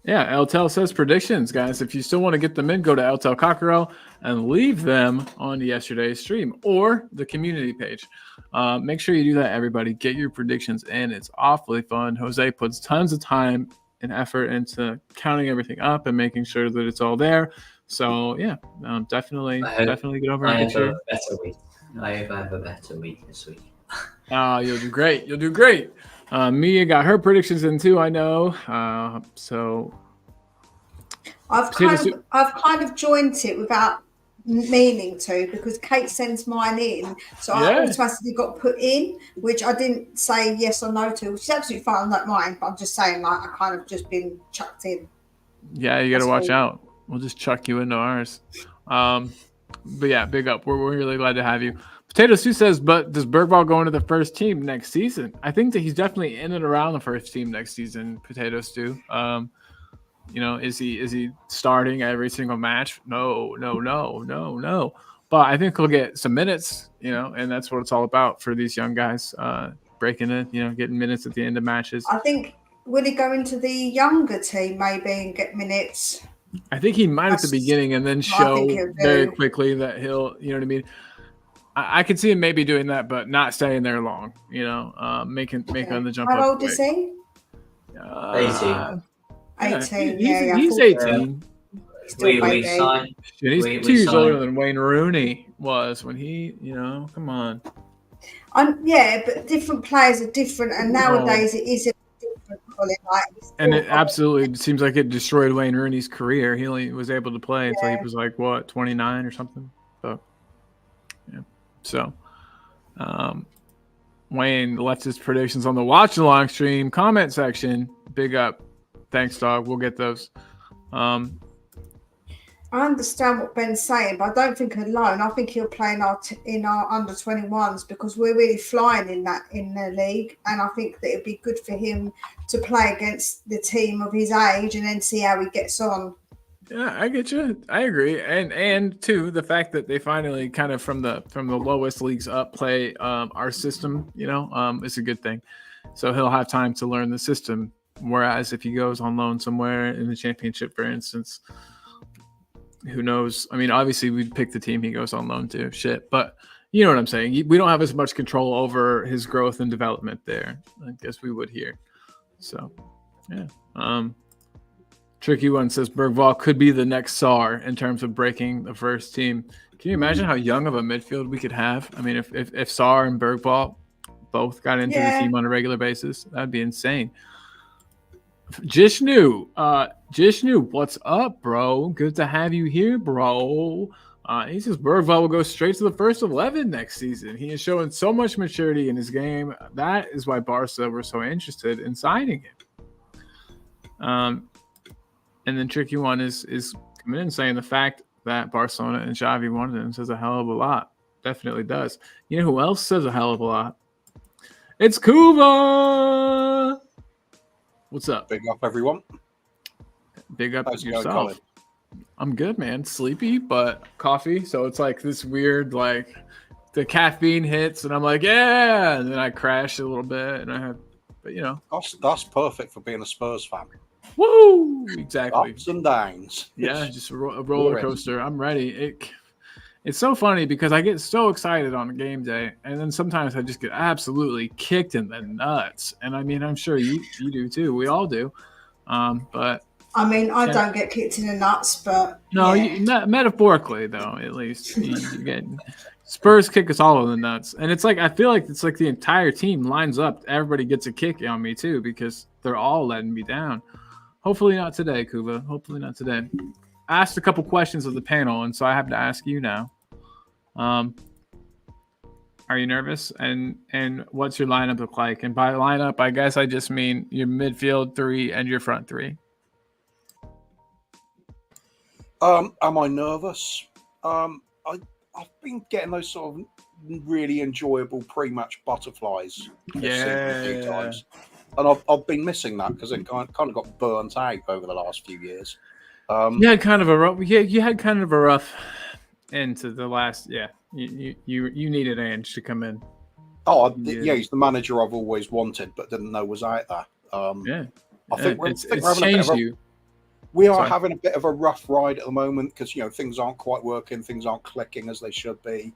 S1: yeah, Eltel says predictions, guys. If you still want to get them in, go to Eltel Cockerell and leave them on yesterday's stream or the community page. Make sure you do that, everybody. Get your predictions in. It's awfully fun. Jose puts tons of time and effort into counting everything up and making sure that it's all there. So yeah, definitely get over and get your.
S2: Better week. I hope I have a better week this week.
S1: You'll do great. You'll do great. Mia got her predictions in too. I know. So
S4: I've kind of joined it without meaning to because Kate sends mine in, so I automatically got put in, which I didn't say yes or no to, which is absolutely fine. I don't mind, but I'm just saying, like, I kind of just been chucked in.
S1: Yeah, you got to watch out. We'll just chuck you into ours. But yeah, big up. We're really glad to have you. Potato Sue says, but does Bergvall go into the first team next season? I think that he's definitely in and around the first team next season, Potato Stew. Is he starting every single match? No. But I think he'll get some minutes, and that's what it's all about for these young guys, breaking in, getting minutes at the end of matches.
S4: I think, will he go into the younger team maybe and get minutes?
S1: I think he might at the beginning and then show very quickly that he'll, you know what I mean? I could see him maybe doing that, but not staying there long, making the jump.
S4: How old is he?
S2: 18.
S4: 18.
S1: He's 18.
S2: We signed.
S1: He's 2 years older than Wayne Rooney was when he, come on.
S4: But different players are different, and nowadays it is a different.
S1: And it absolutely seems like it destroyed Wayne Rooney's career. He only was able to play until he was like 29 or something. So, Wayne left his predictions on the watch along stream comment section. Big up. Thanks, dog. We'll get those.
S4: I understand what Ben's saying, but I don't think alone. I think he'll play in our under 21s because we're really flying in the league, and I think that it'd be good for him to play against the team of his age and then see how he gets on.
S1: Yeah, I get you. I agree, and too the fact that they finally kind of from the lowest leagues up play our system, is a good thing. So he'll have time to learn the system. Whereas if he goes on loan somewhere in the championship, for instance, who knows? I mean, obviously we'd pick the team he goes on loan to. But you know what I'm saying. We don't have as much control over his growth and development there. I guess we would here. So, yeah. Tricky One says Bergvall could be the next SAR in terms of breaking the first team. Can you imagine how young of a midfield we could have? I mean, if SAR and Bergvall both got into the team on a regular basis, that'd be insane. Jishnu, what's up, bro? Good to have you here, bro. He says Bergvall will go straight to the first 11 next season. He is showing so much maturity in his game. That is why Barca were so interested in signing him. And then Tricky One is coming in saying the fact that Barcelona and Xavi wanted him says a hell of a lot. Definitely does. You know who else says a hell of a lot? It's Kuva. What's up?
S5: Big up, everyone.
S1: Big up yourself. I'm good, man. Sleepy, but coffee. So it's like this weird, like the caffeine hits, and I'm like, yeah, and then I crash a little bit, and
S5: that's perfect for being a Spurs fan.
S1: Woo! Exactly.
S5: Ups and downs.
S1: Yeah, just a roller coaster. I'm ready. It's so funny because I get so excited on a game day, and then sometimes I just get absolutely kicked in the nuts. And I mean, I'm sure you do too. We all do. But
S4: I mean, I don't get kicked in the nuts, but
S1: no, metaphorically though, at least you get Spurs kick us all in the nuts, and it's like I feel like it's like the entire team lines up. Everybody gets a kick on me too because they're all letting me down. Hopefully not today, Kuba. Hopefully not today. I asked a couple questions of the panel, and so I have to ask you now. Are you nervous? And what's your lineup look like? And by lineup, I guess I just mean your midfield 3 and your front 3.
S5: Am I nervous? I've been getting those sort of really enjoyable pre-match butterflies this season a few times, and I've been missing that because it kind of got burnt out over the last few years.
S1: You had kind of a rough, you had kind of a rough end to the last. Yeah, you needed Ange to come in.
S5: Oh, yeah, he's the manager I've always wanted, but didn't know was out there. I think
S1: it's changed you.
S5: We are having a bit of a rough ride at the moment because things aren't quite working, things aren't clicking as they should be.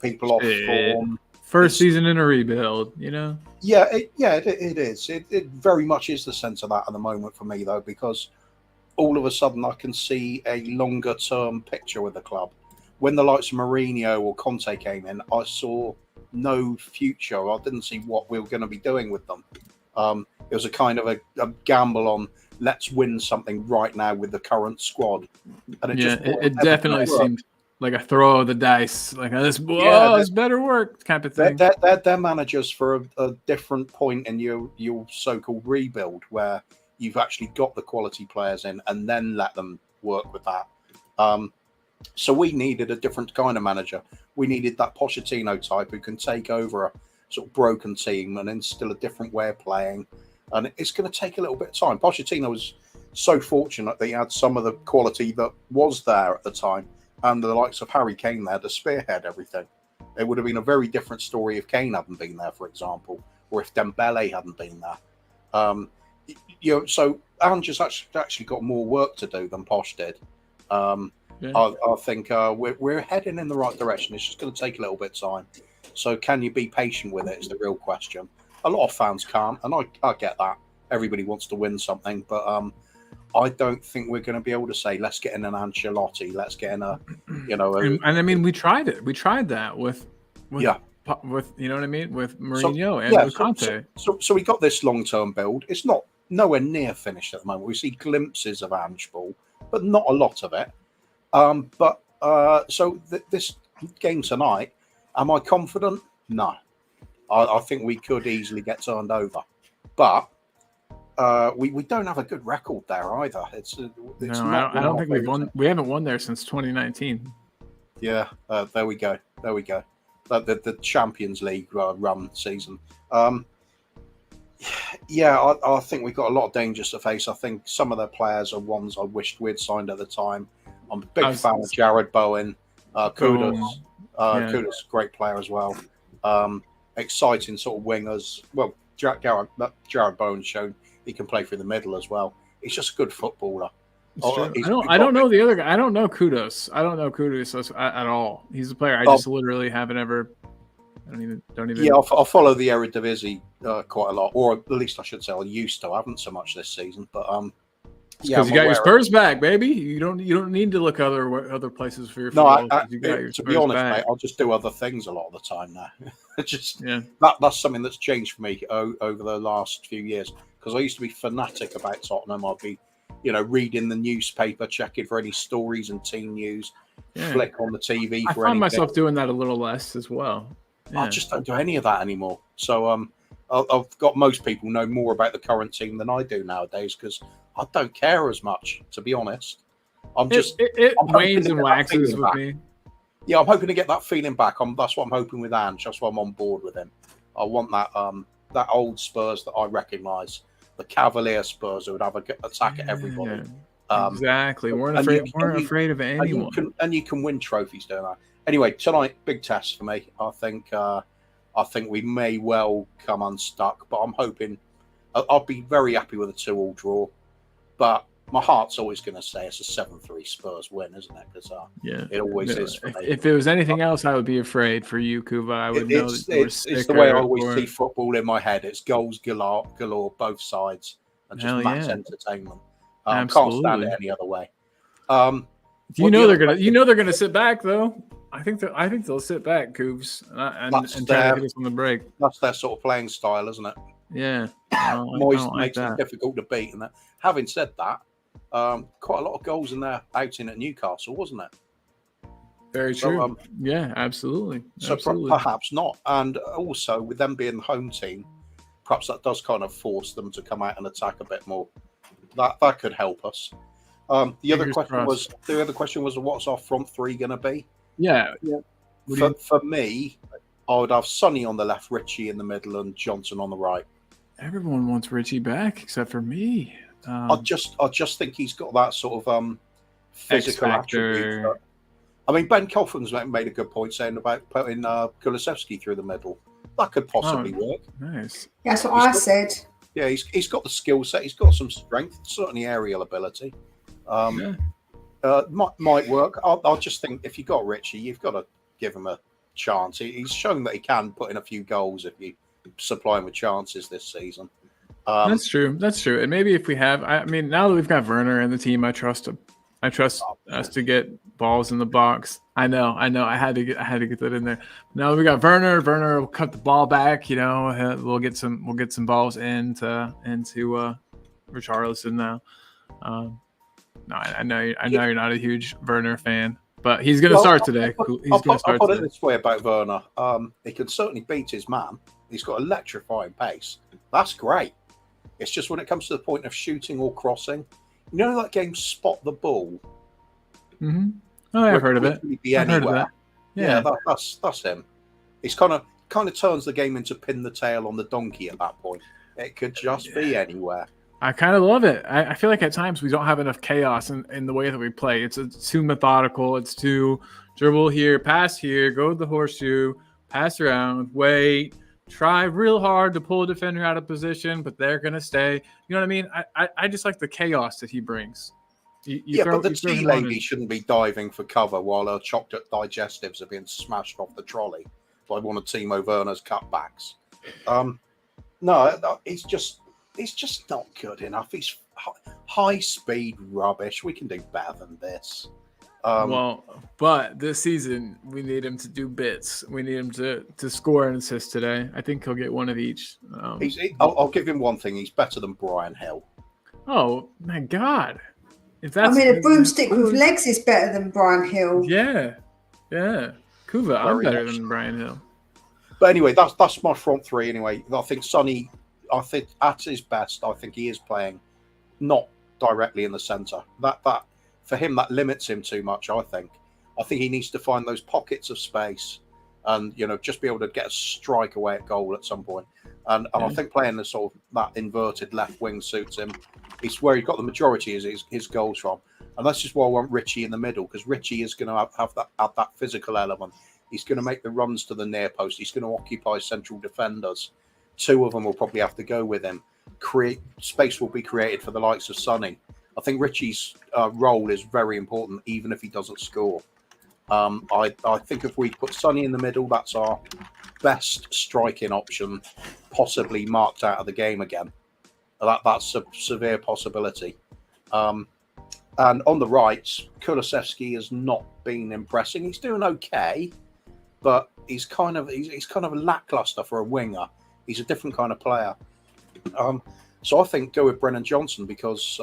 S5: People off form.
S1: First season in a rebuild,
S5: Yeah, it is. It very much is the sense of that at the moment for me, though, because all of a sudden I can see a longer term picture with the club. When the likes of Mourinho or Conte came in, I saw no future. I didn't see what we were going to be doing with them. It was a kind of a gamble on let's win something right now with the current squad. And
S1: it definitely seemed like a throw of the dice, like this better work type of thing.
S5: They're managers for a different point in your so-called rebuild where you've actually got the quality players in and then let them work with that. So we needed a different kind of manager. We needed that Pochettino type who can take over a sort of broken team and instill a different way of playing. And it's going to take a little bit of time. Pochettino was so fortunate that he had some of the quality that was there at the time, and the likes of Harry Kane there to spearhead everything. It would have been a very different story if Kane hadn't been there, for example, or if Dembele hadn't been there. So Ange has actually got more work to do than Poch did. I think we're heading in the right direction. It's just going to take a little bit of time. So can you be patient with it is the real question. A lot of fans can't, and I get that. Everybody wants to win something, but I don't think we're going to be able to say, let's get in an Ancelotti, let's get in and I mean, we tried it. We tried that with with Mourinho and with Conte. So we got this long-term build. It's not nowhere near finished at the moment. We see glimpses of Ange ball, but not a lot of it. This game tonight, am I confident? No. I think we could easily get turned over, but we don't have a good record there either.
S1: I don't think we've won. We haven't won there since 2019.
S5: Yeah, there we go. The Champions League run season. I think we've got a lot of dangers to face. I think some of the players are ones I wished we'd signed at the time. I'm a big fan of Jared Bowen. Kudus, Kudus, great player as well. Exciting sort of wingers. Well, Jared Bowen's shown he can play through the middle as well. He's just a good footbler.
S1: I don't know the other guy. I don't know Kudus. I don't know Kudus at all. He's a player I just literally haven't ever. I don't even.
S5: Yeah, I follow the Eredivisie quite a lot, or at least I should say I used to. I haven't so much this season, but
S1: because you got your Spurs back, baby. You don't need to look other places for your football.
S5: To be honest, mate, I'll just do other things a lot of the time now. That's something that's changed for me over the last few years, because I used to be fanatic about Tottenham. I'd be, reading the newspaper, checking for any stories and team news, flick on the TV.
S1: I find myself doing that a little less as well.
S5: I just don't do any of that anymore. So I've got most people know more about the current team than I do nowadays, because I don't care as much, to be honest.
S1: It wanes and waxes with me.
S5: Yeah, I'm hoping to get that feeling back. That's what I'm hoping with Ange. That's why I'm on board with him. I want that old Spurs that I recognise, the Cavalier Spurs who would have an attack at everybody.
S1: Exactly. We're afraid of anyone.
S5: And you can win trophies doing that. Anyway, tonight, big test for me. I think we may well come unstuck, but I'm hoping I'll be very happy with a 2-2 draw. But my heart's always going to say it's a 7-3 Spurs win, isn't it? Because it always is for me.
S1: If it was anything else, I would be afraid for you, Kuba. I would know that
S5: it's the way I always see football in my head. It's goals galore, both sides, and just mass entertainment. Can't stand it any other way.
S1: They're gonna sit back though. I think they'll sit back, Coobs, and try to hit us on the break.
S5: That's their sort of playing style, isn't it?
S1: Yeah.
S5: Moist makes it difficult to beat. And that. Having said that, quite a lot of goals in their outing at Newcastle, wasn't it?
S1: Very true. Yeah, absolutely.
S5: So perhaps not. And also, with them being the home team, perhaps that does kind of force them to come out and attack a bit more. That could help us. The other
S1: Fingers
S5: question was what's our front three going to be?
S1: Yeah.
S5: For me, I would have Sonny on the left, Richie in the middle, and Johnson on the right.
S1: Everyone wants Richie back except for me.
S5: I just think he's got that sort of physical attribute.
S1: X-factor.
S5: I mean, Ben Coffin's made a good point saying about putting Kulusevski through the middle. That could possibly work.
S1: Nice.
S4: That's what I said.
S5: Yeah, he's got the skill set. He's got some strength, certainly aerial ability. Might work. I'll just think if you got Richie, you've got to give him a chance. He's shown that he can put in a few goals if you supply him with chances this season.
S1: That's true. And maybe if we have, I mean, now that we've got Werner in the team, I trust him. I trust us to get balls in the box. I know. I had to get that in there. Now that we got Werner. Werner will cut the ball back. You know, we'll get some balls into Richarlison now. No, I know you're not a huge Werner fan, but he's going to start today.
S5: I'll put it this way about Werner. He can certainly beat his man. He's got electrifying pace. That's great. It's just when it comes to the point of shooting or crossing, you know that game Spot the Ball?
S1: Mm-hmm. Oh, I've heard of it.
S5: I've
S1: heard of that.
S5: Yeah, that's him. He's kind of turns the game into pin the tail on the donkey at that point. It could just be anywhere.
S1: I kind of love it. I feel like at times we don't have enough chaos in the way that we play. It's too methodical. It's too dribble here, pass here, go to the horseshoe, pass around, wait, try real hard to pull a defender out of position, but they're going to stay. You know what I mean? I just like the chaos that he brings.
S5: But the tea lady shouldn't be diving for cover while her chocolate digestives are being smashed off the trolley by one of Timo Werner's cutbacks. No, he's just not good enough. He's high speed rubbish. We can do better than this.
S1: But this season we need him to do bits. We need him to score and assist today. I think he'll get one of each.
S5: I'll give him one thing. He's better than Brian Hill.
S1: Oh my God!
S4: A broomstick with legs is better than Brian Hill.
S1: Yeah. Kuva, I'm better than Brian Hill.
S5: But anyway, that's my front three. Anyway, I think Sonny. I think at his best, I think he is playing not directly in the centre. That for him that limits him too much. I think he needs to find those pockets of space, and just be able to get a strike away at goal at some point. And I think playing the sort of that inverted left wing suits him. It's where he got the majority of his goals from, and that's just why I want Richie in the middle, because Richie is going to have that physical element. He's going to make the runs to the near post. He's going to occupy central defenders. Two of them will probably have to go with him. Space will be created for the likes of Sonny. I think Richie's role is very important, even if he doesn't score. I think if we put Sonny in the middle, that's our best striking option, possibly marked out of the game again. That's a severe possibility. And on the right, Kulusevski has not been impressing. He's doing okay, but he's kind of lackluster for a winger. He's a different kind of player. So I think go with Brennan Johnson because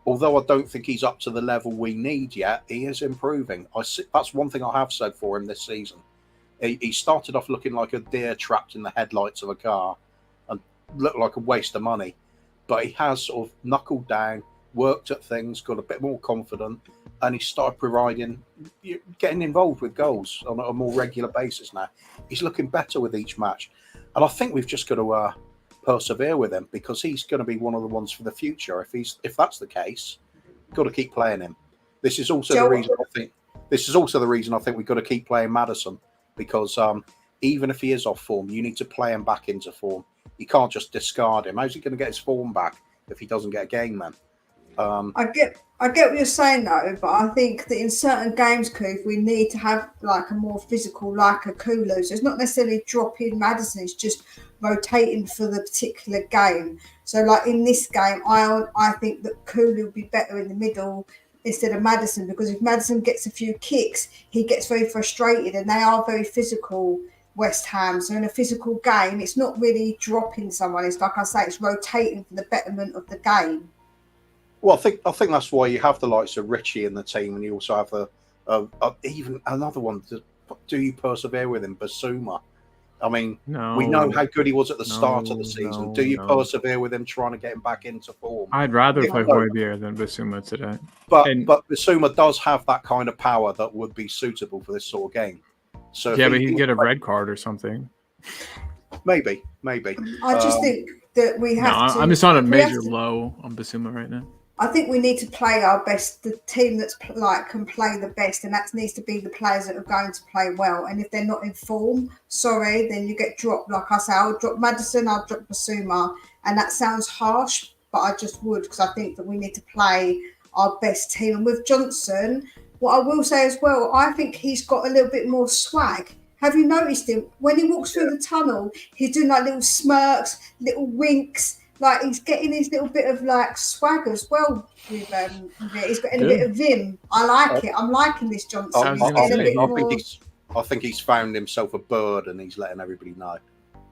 S5: although I don't think he's up to the level we need yet, he is improving. That's one thing I have said for him this season. He started off looking like a deer trapped in the headlights of a car and looked like a waste of money. But he has sort of knuckled down, worked at things, got a bit more confident, and he started getting involved with goals on a more regular basis now. He's looking better with each match. And I think we've just got to persevere with him because he's going to be one of the ones for the future. If that's the case, we've got to keep playing him. This is also the reason I think we've got to keep playing Maddison because even if he is off form, you need to play him back into form. You can't just discard him. How's he going to get his form back if he doesn't get a game, man?
S4: I get what you're saying though, but I think that in certain games, Coof, we need to have like a more physical, like a Kulu. So it's not necessarily dropping Maddison; it's just rotating for the particular game. So, like in this game, I think that Kulu would be better in the middle instead of Maddison because if Maddison gets a few kicks, he gets very frustrated, and they are very physical. West Ham. So in a physical game, it's not really dropping someone. It's like I say, it's rotating for the betterment of the game.
S5: Well, I think that's why you have the likes of Richie in the team, and you also have even another one. Do you persevere with him, Basuma? I mean,
S1: No,
S5: we know how good he was at the start of the
S1: No,
S5: season.
S1: no,
S5: Do you
S1: no.
S5: persevere with him trying to get him back into form?
S1: I'd rather
S5: If
S1: play
S5: so-
S1: Højbjerg than Basuma today.
S5: But
S1: And-
S5: Basuma does have that kind of power that would be suitable for this sort of game. So if
S1: Yeah,
S5: he-
S1: but he'd get a red card or something.
S5: maybe.
S4: I just think that we
S1: No,
S4: have to.
S1: I'm just on a
S4: we have
S1: major
S4: to-
S1: low on Basuma right now.
S4: I think we need to play our best. The team that's can play the best, and that needs to be the players that are going to play well. And if they're not in form, sorry, then you get dropped. Like I say, I'll drop Maddison, I'll drop Basuma, and that sounds harsh, but I just would because I think that we need to play our best team. And with Johnson, what I will say as well, I think he's got a little bit more swag. Have you noticed him when he walks through the tunnel? He's doing like little smirks, little winks. Like he's getting his little bit of like swag as well. With he's got a bit of vim. I like it. I'm liking this Johnson.
S1: I was
S4: He's
S1: gonna
S4: getting a
S1: say,
S4: bit
S5: I think he's found himself a bird and he's letting everybody know.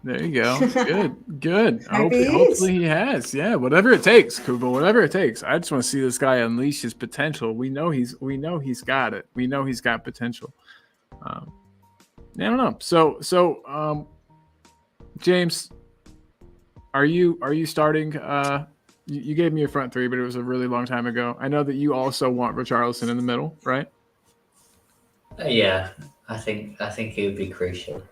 S1: There you go. Good.
S4: Maybe he
S1: Hopefully he has. Yeah, whatever it takes, Kubo. Whatever it takes. I just want to see this guy unleash his potential. We know he's got it. We know he's got potential. I don't know. So, James, are you starting? You gave me a front three, but it was a really long time ago. I know that you also want Richarlison in the middle, right?
S2: Yeah, I think it would be crucial.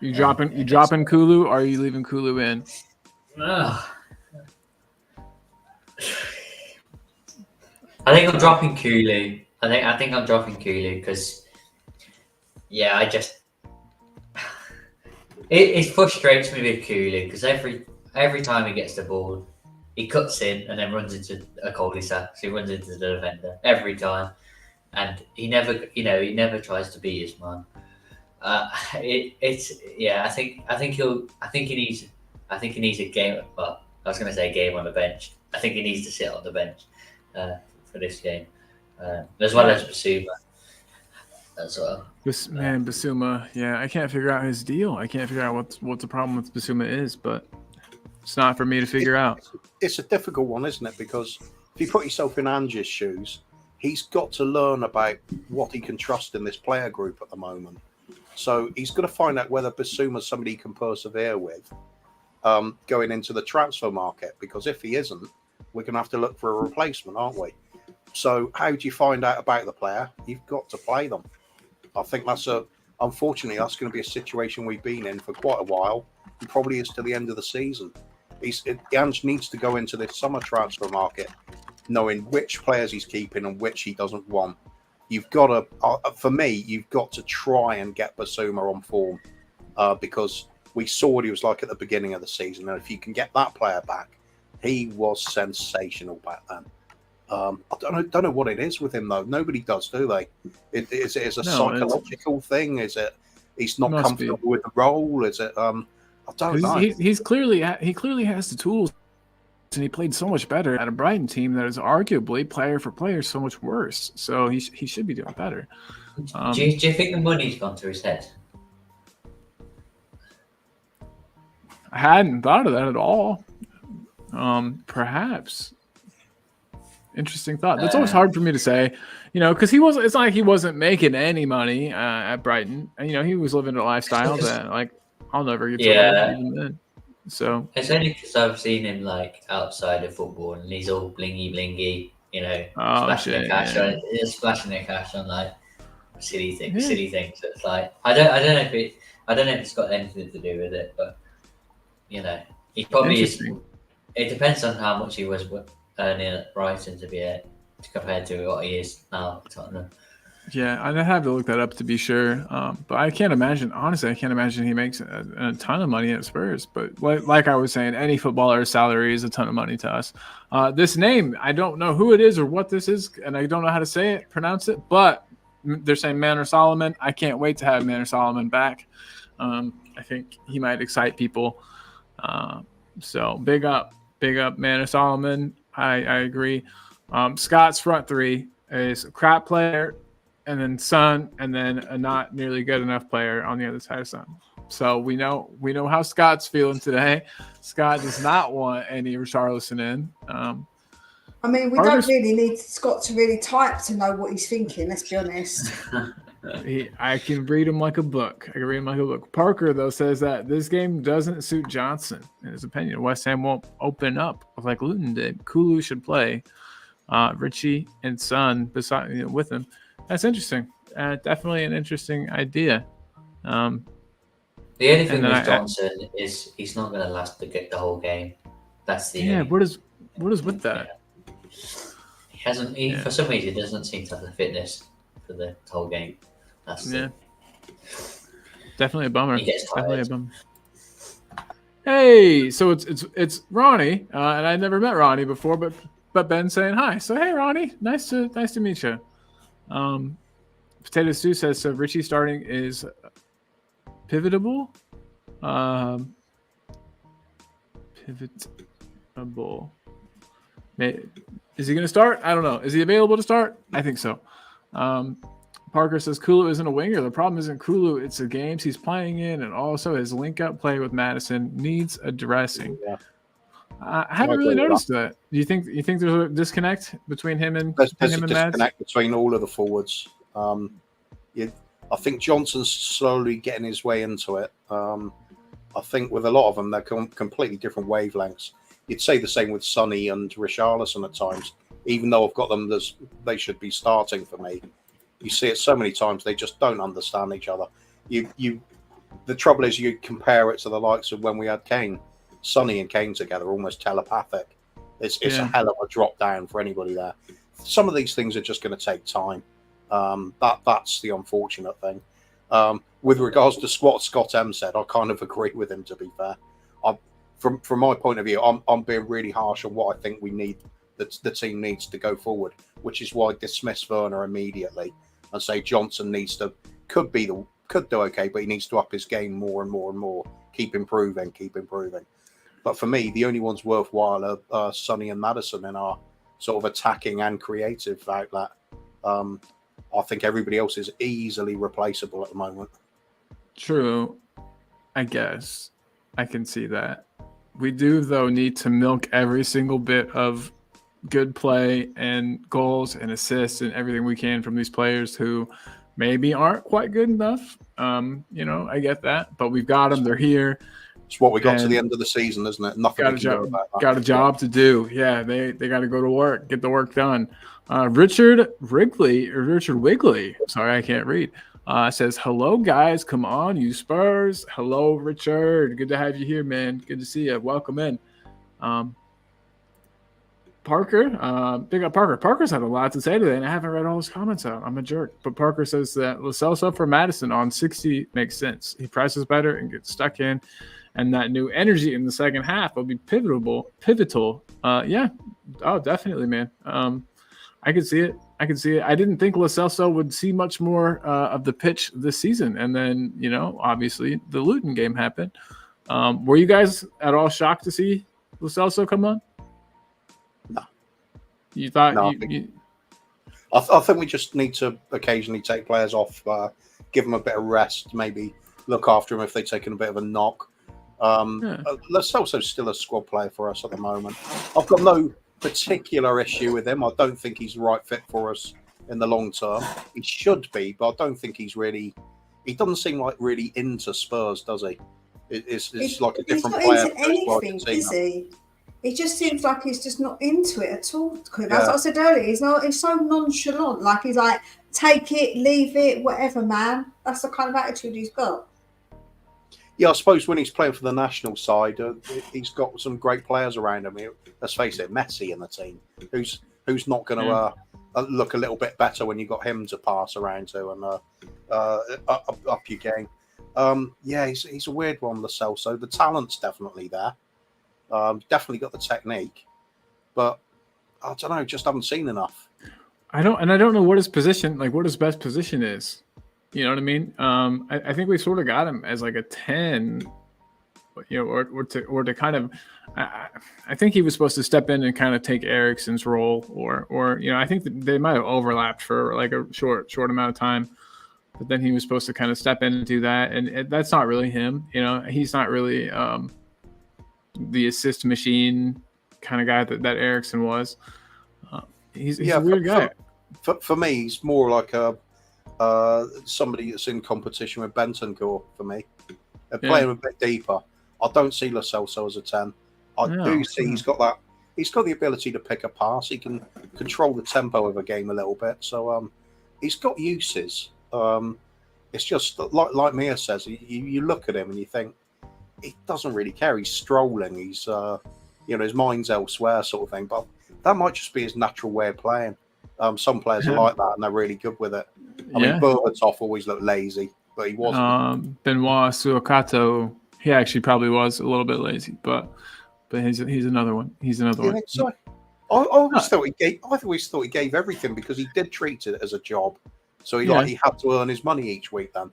S1: You dropping Kulu, or are you leaving Kulu in?
S2: Ugh. I think I'm dropping Kulu. I think I'm dropping Kulu because, yeah, it frustrates me with Kulu because every time he gets the ball, he cuts in and then runs into a cul-de-sac. So he runs into the defender every time, and he never tries to beat his man. I think he needs a game. Well, I was going to say a game on the bench. I think he needs to sit on the bench for this game, as well as Basuma as well.
S1: Basuma. Yeah, I can't figure out his deal. I can't figure out what the problem with Basuma is, but it's not for me to figure out.
S5: It's a difficult one, isn't it? Because if you put yourself in Ange's shoes, he's got to learn about what he can trust in this player group at the moment. So he's got to find out whether Basuma is somebody he can persevere with going into the transfer market. Because if he isn't, we're going to have to look for a replacement, aren't we? So how do you find out about the player? You've got to play them. I think unfortunately, that's going to be a situation we've been in for quite a while. And probably is to the end of the season. Ange needs to go into this summer transfer market knowing which players he's keeping and which he doesn't want. You've got to, for me, you've got to try and get Basuma on form because we saw what he was like at the beginning of the season. And if you can get that player back, he was sensational back then. I don't know what it is with him though. Nobody does, do they? Is it a psychological thing? Is it he's not comfortable with the role? Is it? I don't know.
S1: He clearly has the tools, and he played so much better at a Brighton team that is arguably player for player so much worse. So he should be doing better.
S2: Do you think the money's gone to his head?
S1: I hadn't thought of that at all. Perhaps. Interesting thought. That's always hard for me to say, because it's not like he wasn't making any money at Brighton. And, he was living a lifestyle that, like, I'll never get to live even then. So
S2: it's only because I've seen him like outside of football, and he's all blingy, splashing the cash on like silly things. So it's like I don't know if it's got anything to do with it, but he probably is. It depends on how much he was earning at Brighton compared to what he is now at Tottenham.
S1: Yeah, I'd have to look that up to be sure. But I can't imagine, honestly, he makes a ton of money at Spurs. But like I was saying, any footballer's salary is a ton of money to us. This name, I don't know who it is or what this is, and I don't know how to pronounce it, but they're saying Manor Solomon. I can't wait to have Manor Solomon back. I think he might excite people. So big up Manor Solomon. I agree. Scott's front three is a crap player, and then Son, and then a not nearly good enough player on the other side of Son. So we know how Scott's feeling today. Scott does not want any Richarlison in.
S4: We don't really need Scott to really type to know what he's thinking. Let's be honest.
S1: I can read him like a book. I can read him like a book. Parker, though, says that this game doesn't suit Johnson. In his opinion, West Ham won't open up like Luton did. Kulu should play. Richie and Son beside with him. That's interesting. Definitely an interesting idea.
S2: The only thing with Johnson is he's not going to last the whole game. That's the
S1: what is with that?
S2: He hasn't. For some reason, he doesn't seem to have the fitness for the whole game. That's
S1: definitely a bummer.
S2: He gets tired.
S1: Definitely a bummer. Hey, so it's Ronnie, and I never met Ronnie before, but Ben saying hi. So hey, Ronnie, nice to meet you. Potato Stew says so. Richie starting is pivotable. Pivotable. Is he going to start? I don't know. Is he available to start? I think so. Parker says Kulu isn't a winger. The problem isn't Kulu. It's the games he's playing in, and also his link-up play with Madison needs addressing.
S5: Yeah.
S1: I haven't really noticed that. Do you think there's a disconnect between him and
S5: there's
S1: him
S5: a
S1: and Mads?
S5: disconnect between all of the forwards. I think Johnson's slowly getting his way into it. I think with a lot of them, they're completely different wavelengths. You'd say the same with Sonny and Richarlison at times. Even though I've got them, they should be starting for me. You see it so many times; they just don't understand each other. The trouble is, you compare it to the likes of when we had Kane, Sonny and Kane together, almost telepathic. It's a hell of a drop down for anybody there. Some of these things are just going to take time. That's the unfortunate thing. With regards to what Scott M said, I kind of agree with him. To be fair, from my point of view, I'm being really harsh on what I think we need. The team needs to go forward, which is why I dismiss Werner immediately and say Johnson could do okay, but he needs to up his game more and more and more. Keep improving. But for me, the only ones worthwhile are Sonny and Madison in our sort of attacking and creative outlet. I think everybody else is easily replaceable at the moment.
S1: True. I guess I can see that. We do, though, need to milk every single bit of good play and goals and assists and everything we can from these players who maybe aren't quite good enough. I get that, but we've got them. They're here.
S5: It's what we got to the end of the season, isn't it? Nothing
S1: got a job to do. Yeah, they got to go to work, get the work done. Richard Wigley. Sorry, I can't read. Says, hello, guys. Come on, you Spurs. Hello, Richard. Good to have you here, man. Good to see you. Welcome in. Parker, big up Parker. Parker's had a lot to say today, and I haven't read all his comments out. I'm a jerk. But Parker says that Lo Celso for Madison on 60 makes sense. He presses better and gets stuck in, and that new energy in the second half will be pivotal. Definitely, man. I can see it. I didn't think Lo Celso would see much more of the pitch this season, and then obviously the Luton game happened. Were you guys at all shocked to see Lo Celso come on?
S5: No.
S1: You thought?
S5: No, I think we just need to occasionally take players off, give them a bit of rest, maybe look after them if they've taken a bit of a knock. Lo Celso's still a squad player for us at the moment. I've got no particular issue with him. I don't think he's the right fit for us in the long term. He should be, but I don't think he's really. He doesn't seem like really into Spurs, does he? It's like a different player.
S4: He's not into anything, is he? It just seems like he's just not into it at all. That's what I said earlier. He's so nonchalant. Like he's like, take it, leave it, whatever, man. That's the kind of attitude he's got.
S5: Yeah, I suppose when he's playing for the national side, he's got some great players around him. Let's face it, Messi in the team, who's not going to look a little bit better when you got him to pass around to and up your game. He's a weird one, Lo Celso. The talent's definitely there. Definitely got the technique, but I don't know, just haven't seen enough.
S1: I don't know what his position, like what his best position is. You know what I mean? I think we sort of got him as like a 10, or to kind of. I think he was supposed to step in and kind of take Eriksen's role, or I think that they might have overlapped for like a short amount of time, but then he was supposed to kind of step in and do that, and that's not really him. He's not really the assist machine kind of guy that Eriksen was. He's a weird guy.
S5: For me, he's more like somebody that's in competition with Bentancur for me. They're playing a bit deeper. I don't see Lo Celso as a 10. I do see he's got that. He's got the ability to pick a pass. He can control the tempo of a game a little bit. So he's got uses. It's just like Mia says. You look at him and you think he doesn't really care. He's strolling. He's his mind's elsewhere, sort of thing. But that might just be his natural way of playing. Some players are like that, and they're really good with it. I mean, Berbatov always looked lazy, but he wasn't.
S1: Benoit Suakato, he actually probably was a little bit lazy, but he's another one. He's another one.
S5: So I always thought he gave everything because he did treat it as a job. So he had to earn his money each week. Then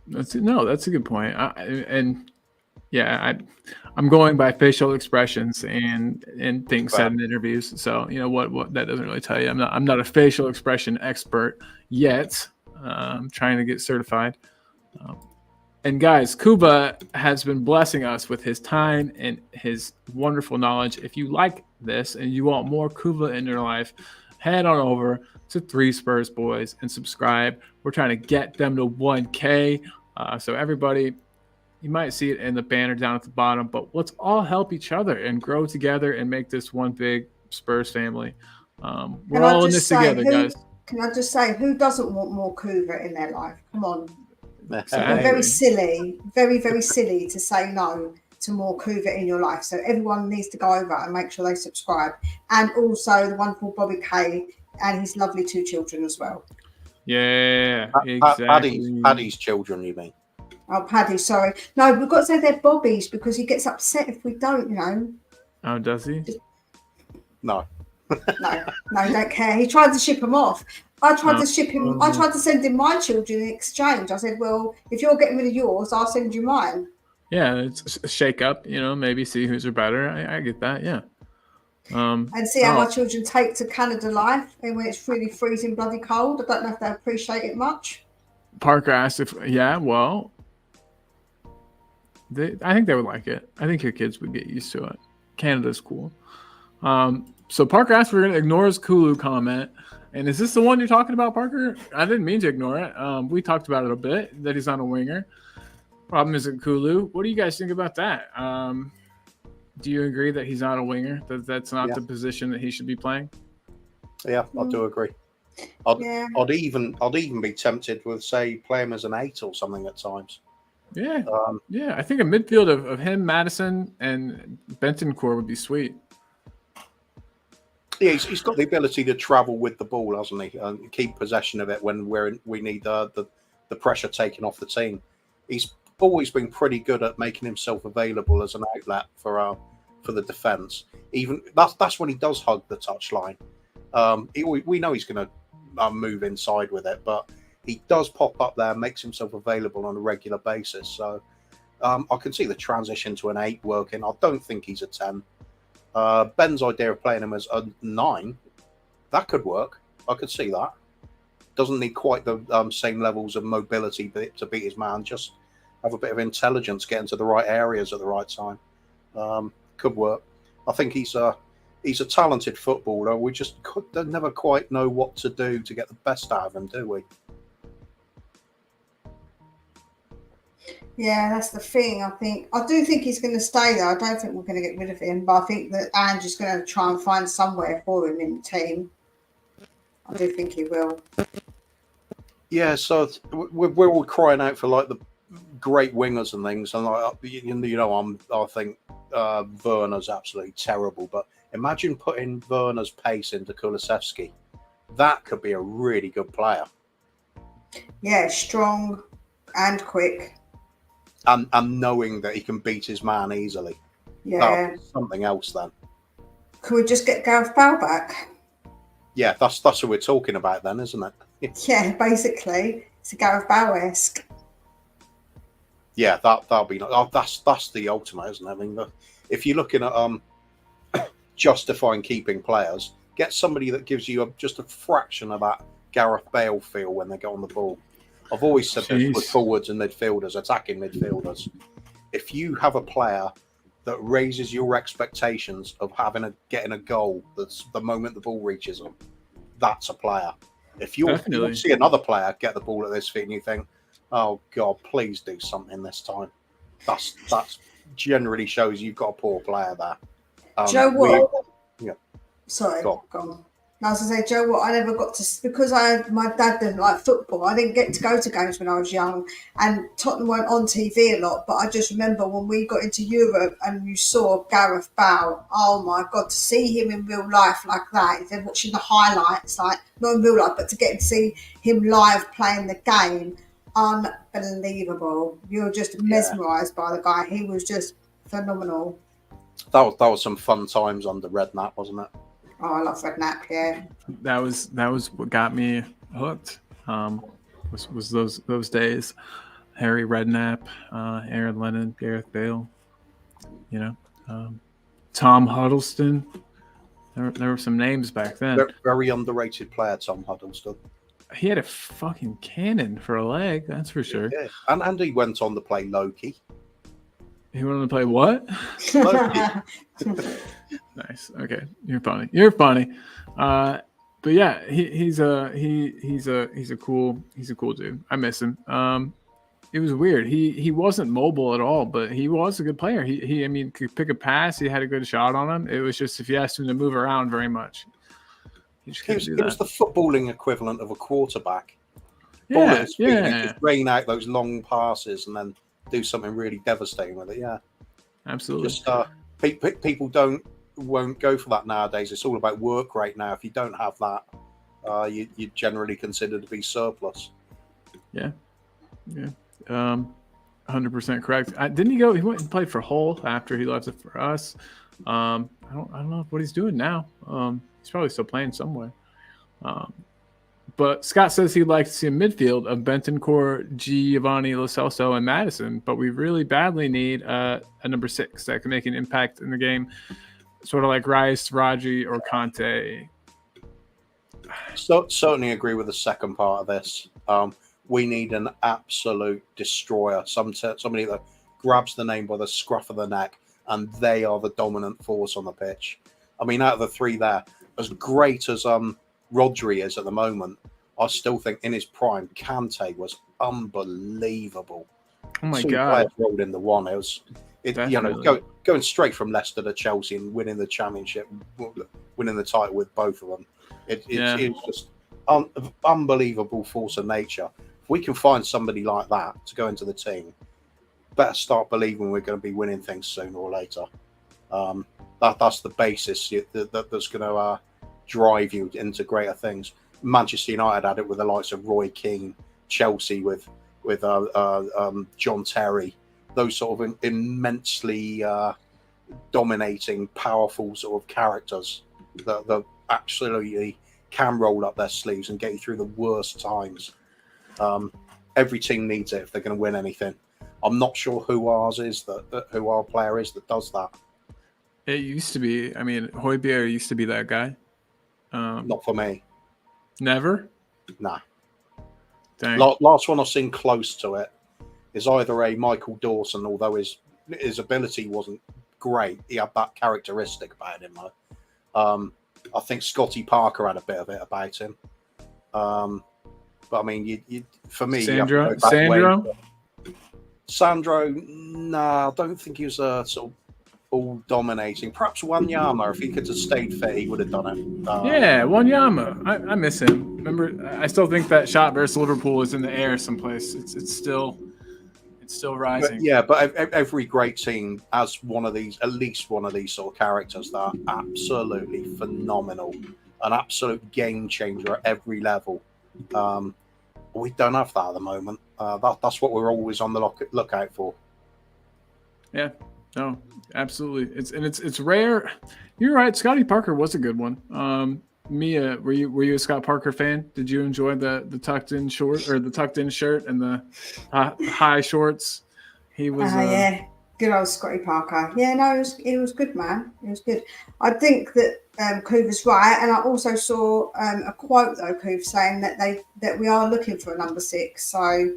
S1: that's a good point. I'm going by facial expressions and things said in interviews. So what that doesn't really tell you. I'm not a facial expression expert yet. I'm trying to get certified. And guys, Kuba has been blessing us with his time and his wonderful knowledge. If you like this and you want more Kuba in your life, head on over to 3 Spurs Boys and subscribe. We're trying to get them to 1K. So everybody, you might see it in the banner down at the bottom, but let's all help each other and grow together and make this one big Spurs family. We're all in this together, guys.
S4: Can I just say, who doesn't want more Kuba in their life? Come on.
S1: Exactly.
S4: Very silly, very, very silly to say no to more Kuva in your life. So everyone needs to go over and make sure they subscribe. And also the wonderful Bobby Kay and his lovely 2 children as well.
S1: Yeah, exactly.
S5: Paddy's children, you mean?
S4: Oh, Paddy, sorry. No, we've got to say they're Bobby's because he gets upset if we don't,
S1: Oh, does he?
S5: No.
S4: No, don't care. He tried to ship them off. I tried to ship him. I tried to send him my children in exchange. I said, well, if you're getting rid of yours, I'll send you mine.
S1: Yeah, it's a shake up, maybe see whose are better. I get that, yeah.
S4: And see how my children take to Canada life and when it's really freezing bloody cold. I don't know if they appreciate it much.
S1: Parker asked if, I think they would like it. I think your kids would get used to it. Canada's cool. So Parker asked if we're going to ignore his Kulu comment. And is this the one you're talking about, Parker? I didn't mean to ignore it. We talked about it a bit, that he's not a winger. Problem isn't Kulu. What do you guys think about that? Do you agree that he's not a winger? That's not the position that he should be playing?
S5: Yeah, I do agree. I'd even be tempted with, say, play him as an 8 or something at times.
S1: Yeah. I think a midfield of him, Madison, and Bentancur would be sweet.
S5: Yeah, he's got the ability to travel with the ball, hasn't he? And keep possession of it when we need the pressure taken off the team. He's always been pretty good at making himself available as an outlet for the defence. Even that's when he does hug the touchline. We know he's going to move inside with it, but he does pop up there, makes himself available on a regular basis. So I can see the transition to an 8 working. I don't think he's a 10. Ben's idea of playing him as a 9, that could work. I could see that. Doesn't need quite the same levels of mobility to beat his man. Just have a bit of intelligence, get into the right areas at the right time. Could work. I think he's a talented footballer. We just never quite know what to do to get the best out of him, do we?
S4: Yeah, that's the thing. I do think he's going to stay there. I don't think we're going to get rid of him, but I think that Andrew's going to try and find somewhere for him in the team. I do think he will.
S5: Yeah, so we're all crying out for like the great wingers and things, and I think Werner's absolutely terrible. But imagine putting Werner's pace into Kulusevski. That could be a really good player.
S4: Yeah, strong and quick.
S5: And knowing that he can beat his man easily.
S4: Yeah.
S5: Something else then.
S4: Could we just get Gareth Bale back?
S5: Yeah, that's what we're talking about then, isn't it?
S4: Yeah, basically. It's a Gareth Bale-esque.
S5: Yeah, that'll be that's the ultimate, isn't it? I mean, if you're looking at justifying keeping players, get somebody that gives you just a fraction of that Gareth Bale feel when they get on the ball. I've always said this with forwards and midfielders, attacking midfielders. If you have a player that raises your expectations of getting a goal that's the moment the ball reaches them, that's a player. If you
S1: Definitely.
S5: see another player get the ball at this feet and you think, "Oh God, please do something this time," that's generally shows you've got a poor player there.
S4: Joe, what?
S5: yeah.
S4: Sorry,
S5: Go
S4: go
S5: on.
S4: on. I was going to say, Joe, what? I never got to, because my dad didn't like football. I didn't get to go to games when I was young, and Tottenham weren't on TV a lot. But I just remember when we got into Europe and you saw Gareth Bale. Oh my God, to see him in real life like that, instead of watching the highlights, like not in real life, but to get to see him live playing the game, unbelievable. You're just mesmerised by the guy. He was just phenomenal.
S5: That was some fun times under Redknapp, wasn't it?
S4: Oh, I love Redknapp, yeah.
S1: That was what got me hooked. Was those days. Harry Redknapp, Aaron Lennon, Gareth Bale, Tom Huddleston. There were some names back then.
S5: Very underrated player, Tom Huddleston.
S1: He had a fucking cannon for a leg, that's for sure.
S5: Yeah, and he went on to play Loki.
S1: He wanted to play what?
S5: Loki.
S1: Nice. Okay, you're funny. But yeah, he's a cool dude. I miss him. It was weird. He wasn't mobile at all, but he was a good player. He could pick a pass. He had a good shot on him. It was just if you asked him to move around very much, he just couldn't do that.
S5: It was the footballing equivalent of a quarterback.
S1: Yeah,
S5: just rain out those long passes and then do something really devastating with it. Yeah,
S1: absolutely.
S5: Just people won't go for that nowadays. It's all about work rate now. If you don't have that, you're generally considered to be surplus.
S1: Yeah. 100% correct. Didn't he go? He went and played for Hull after he left it for us. I don't know what he's doing now. He's probably still playing somewhere. But Scott says he'd like to see a midfield of Bentancur, Giovanni Lo Celso, and Madison. But we really badly need a number 6 that can make an impact in the game, sort of like Rice, Rodri, or Conte.
S5: So certainly agree with the second part of this. We need an absolute destroyer, somebody that grabs the name by the scruff of the neck, and they are the dominant force on the pitch. I mean, out of the three there, as great as Rodri is at the moment, I still think in his prime, Kante was unbelievable.
S1: Oh my
S5: Two
S1: God!
S5: players rolled into one. Going straight from Leicester to Chelsea and winning the championship, winning the title with both of them. It's just unbelievable force of nature. If we can find somebody like that to go into the team, better start believing we're going to be winning things sooner or later. That's the basis that's going to drive you into greater things. Manchester United had it with the likes of Roy Keane, Chelsea with John Terry, those sort of immensely dominating, powerful sort of characters that absolutely can roll up their sleeves and get you through the worst times. Every team needs it if they're going to win anything. I'm not sure who our player is that does that.
S1: It used to be. I mean, Højbjerg used to be that guy.
S5: Not for me.
S1: Never?
S5: Nah.
S1: Dang.
S5: Last one I've seen close to it is either a Michael Dawson, although his ability wasn't great. He had that characteristic about him, though. I think Scotty Parker had a bit of it about him. But I mean, for me,
S1: Sandro?
S5: Sandro, nah, I don't think he was sort of all dominating. Perhaps Wanyama, if he could have stayed fit, he would have done it.
S1: Yeah, Wanyama. I miss him. Remember, I still think that shot versus Liverpool is in the air someplace. It's still rising.
S5: But every great team has at least one of these sort of characters that are absolutely phenomenal, an absolute game changer at every level. We don't have that at the moment. That's what we're always on the lookout for. Yeah.
S1: No, absolutely. It's rare. You're right. Scotty Parker was a good one. Mia, were you a Scott Parker fan? Did you enjoy the tucked in short or the tucked in shirt and the high shorts? He was.
S4: Yeah, good old Scotty Parker. Yeah, no, it was good, man. It was good. I think that Coover's right, and I also saw a quote though, Coover, saying that we are looking for a number 6. So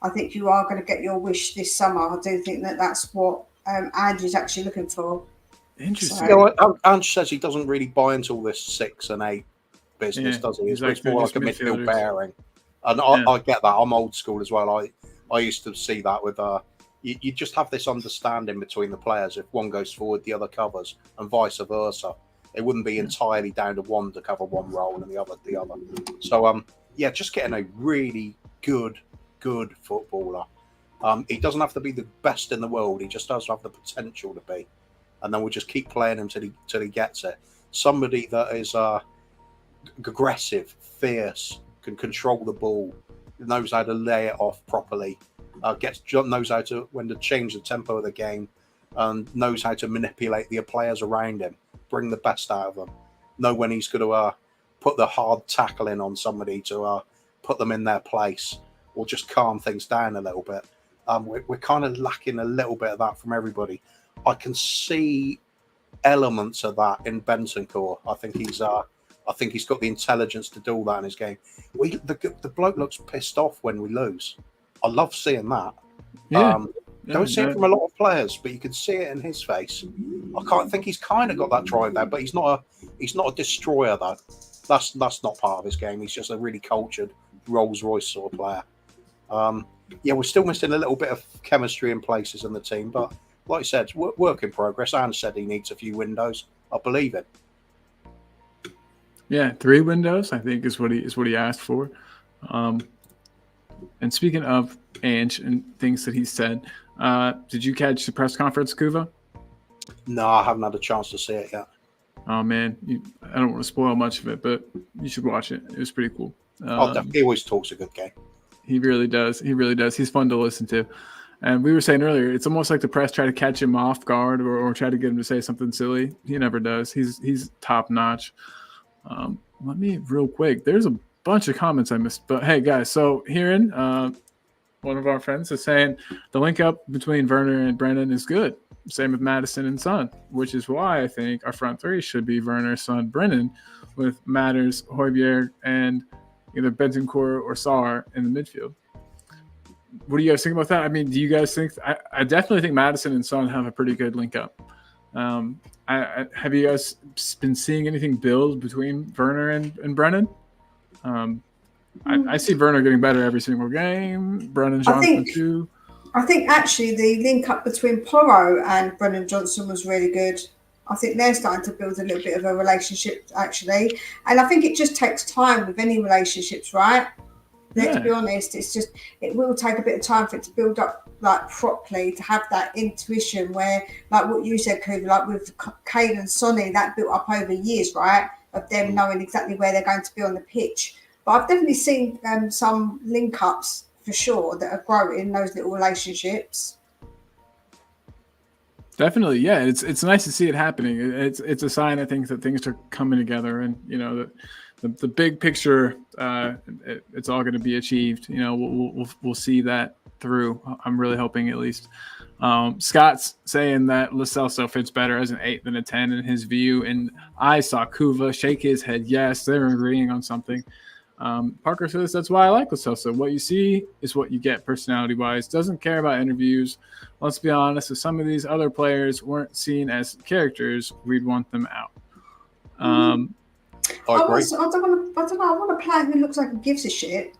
S4: I think you are going to get your wish this summer. I do think that's what Andrew's actually looking for.
S1: Interesting.
S5: So, Andrew says he doesn't really buy into all this 6 and 8 business,
S1: Yeah,
S5: does he?
S1: he's
S5: It's
S1: like
S5: more
S1: they're
S5: like a
S1: just
S5: midfield
S1: midfielders.
S5: pairing. And
S1: Yeah.
S5: I get that. I'm old school as well. I used to see that with you just have this understanding between the players. If one goes forward, the other covers, and vice versa. It wouldn't be entirely down to one to cover one role and the other the other. So yeah, just getting a really good footballer. He doesn't have to be the best in the world. He just does have the potential to be. And then we'll just keep playing him till he gets it. Somebody that is aggressive, fierce, can control the ball, knows how to lay it off properly, knows how to when to change the tempo of the game, and knows how to manipulate the players around him, bring the best out of them, know when he's going to put the hard tackle in on somebody to put them in their place, or just calm things down a little bit. We're kind of lacking a little bit of that from everybody. I can see elements of that in Bentancur. I think he's got the intelligence to do all that in his game. The bloke looks pissed off when we lose. I love seeing that.
S1: Yeah.
S5: Don't see it from a lot of players, but you can see it in his face. I can't think he's kind of got that drive there, but he's not a destroyer though. That's not part of his game. He's just a really cultured Rolls Royce sort of player. Yeah, we're still missing a little bit of chemistry in places in the team, but like I said, work in progress. Anne said he needs a few windows. I believe it.
S1: Yeah, 3 windows, I think, is what he asked for. And speaking of Ange and things that he said, did you catch the press conference, Kuva?
S5: No, I haven't had a chance to see it yet.
S1: Oh man, I don't want to spoil much of it, but you should watch it. It was pretty cool.
S5: He always talks a good game.
S1: He really does. He really does. He's fun to listen to. And we were saying earlier, it's almost like the press try to catch him off guard or try to get him to say something silly. He never does. He's top notch. Let me real quick. There's a bunch of comments I missed, but hey guys, so hearing one of our friends is saying the link up between Werner and Brennan is good. Same with Madison and Son, which is why I think our front three should be Werner, Son, Brennan, with Matters, Højbjerg, and either Bentancur or Sarr in the midfield. What do you guys think about that? I mean, do you guys think I definitely think Madison and Son have a pretty good link up. Have you guys been seeing anything build between Werner and Brennan? I see Werner getting better every single game. Brennan Johnson too.
S4: I think actually the link up between Porro and Brennan Johnson was really good. I think they're starting to build a little bit of a relationship actually, and I think it just takes time with any relationships, right? Let's be honest, it will take a bit of time for it to build up like properly, to have that intuition where, like what you said, Kuva, like with Kane and Sonny, that built up over years, right? Of them knowing exactly where they're going to be on the pitch. But I've definitely seen some link ups for sure that are growing those little relationships.
S1: Definitely, yeah. It's nice to see it happening. It's a sign, I think, that things are coming together, and you know the big picture. It's all going to be achieved. You know, we'll see that through. I'm really hoping, at least. Scott's saying that Lo Celso fits better as an 8 than a 10 in his view, and I saw Kuva shake his head. Yes, they're agreeing on something. Parker says that's why I like Lo Celso. What you see is what you get personality-wise. Doesn't care about interviews. Let's be honest, if some of these other players weren't seen as characters, we'd want them out.
S5: I agree.
S4: I don't know. I want a player who looks like he gives a shit.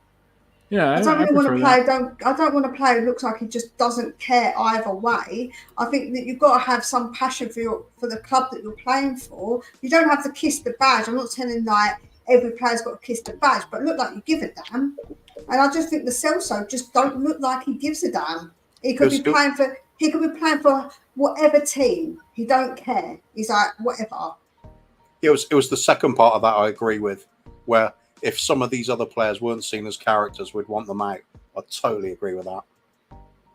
S1: Yeah,
S4: I don't really want to play.
S1: that.
S4: I don't want a player who looks like he just doesn't care either way. I think that you've got to have some passion for the club that you're playing for. You don't have to kiss the badge. I'm not telling like every player's got to kiss the badge, but look like you give a damn. And I just think the Celso just don't look like he gives a damn. He could be playing for whatever team. He don't care. He's like whatever.
S5: It was the second part of that I agree with, where if some of these other players weren't seen as characters, we'd want them out. I totally agree with that.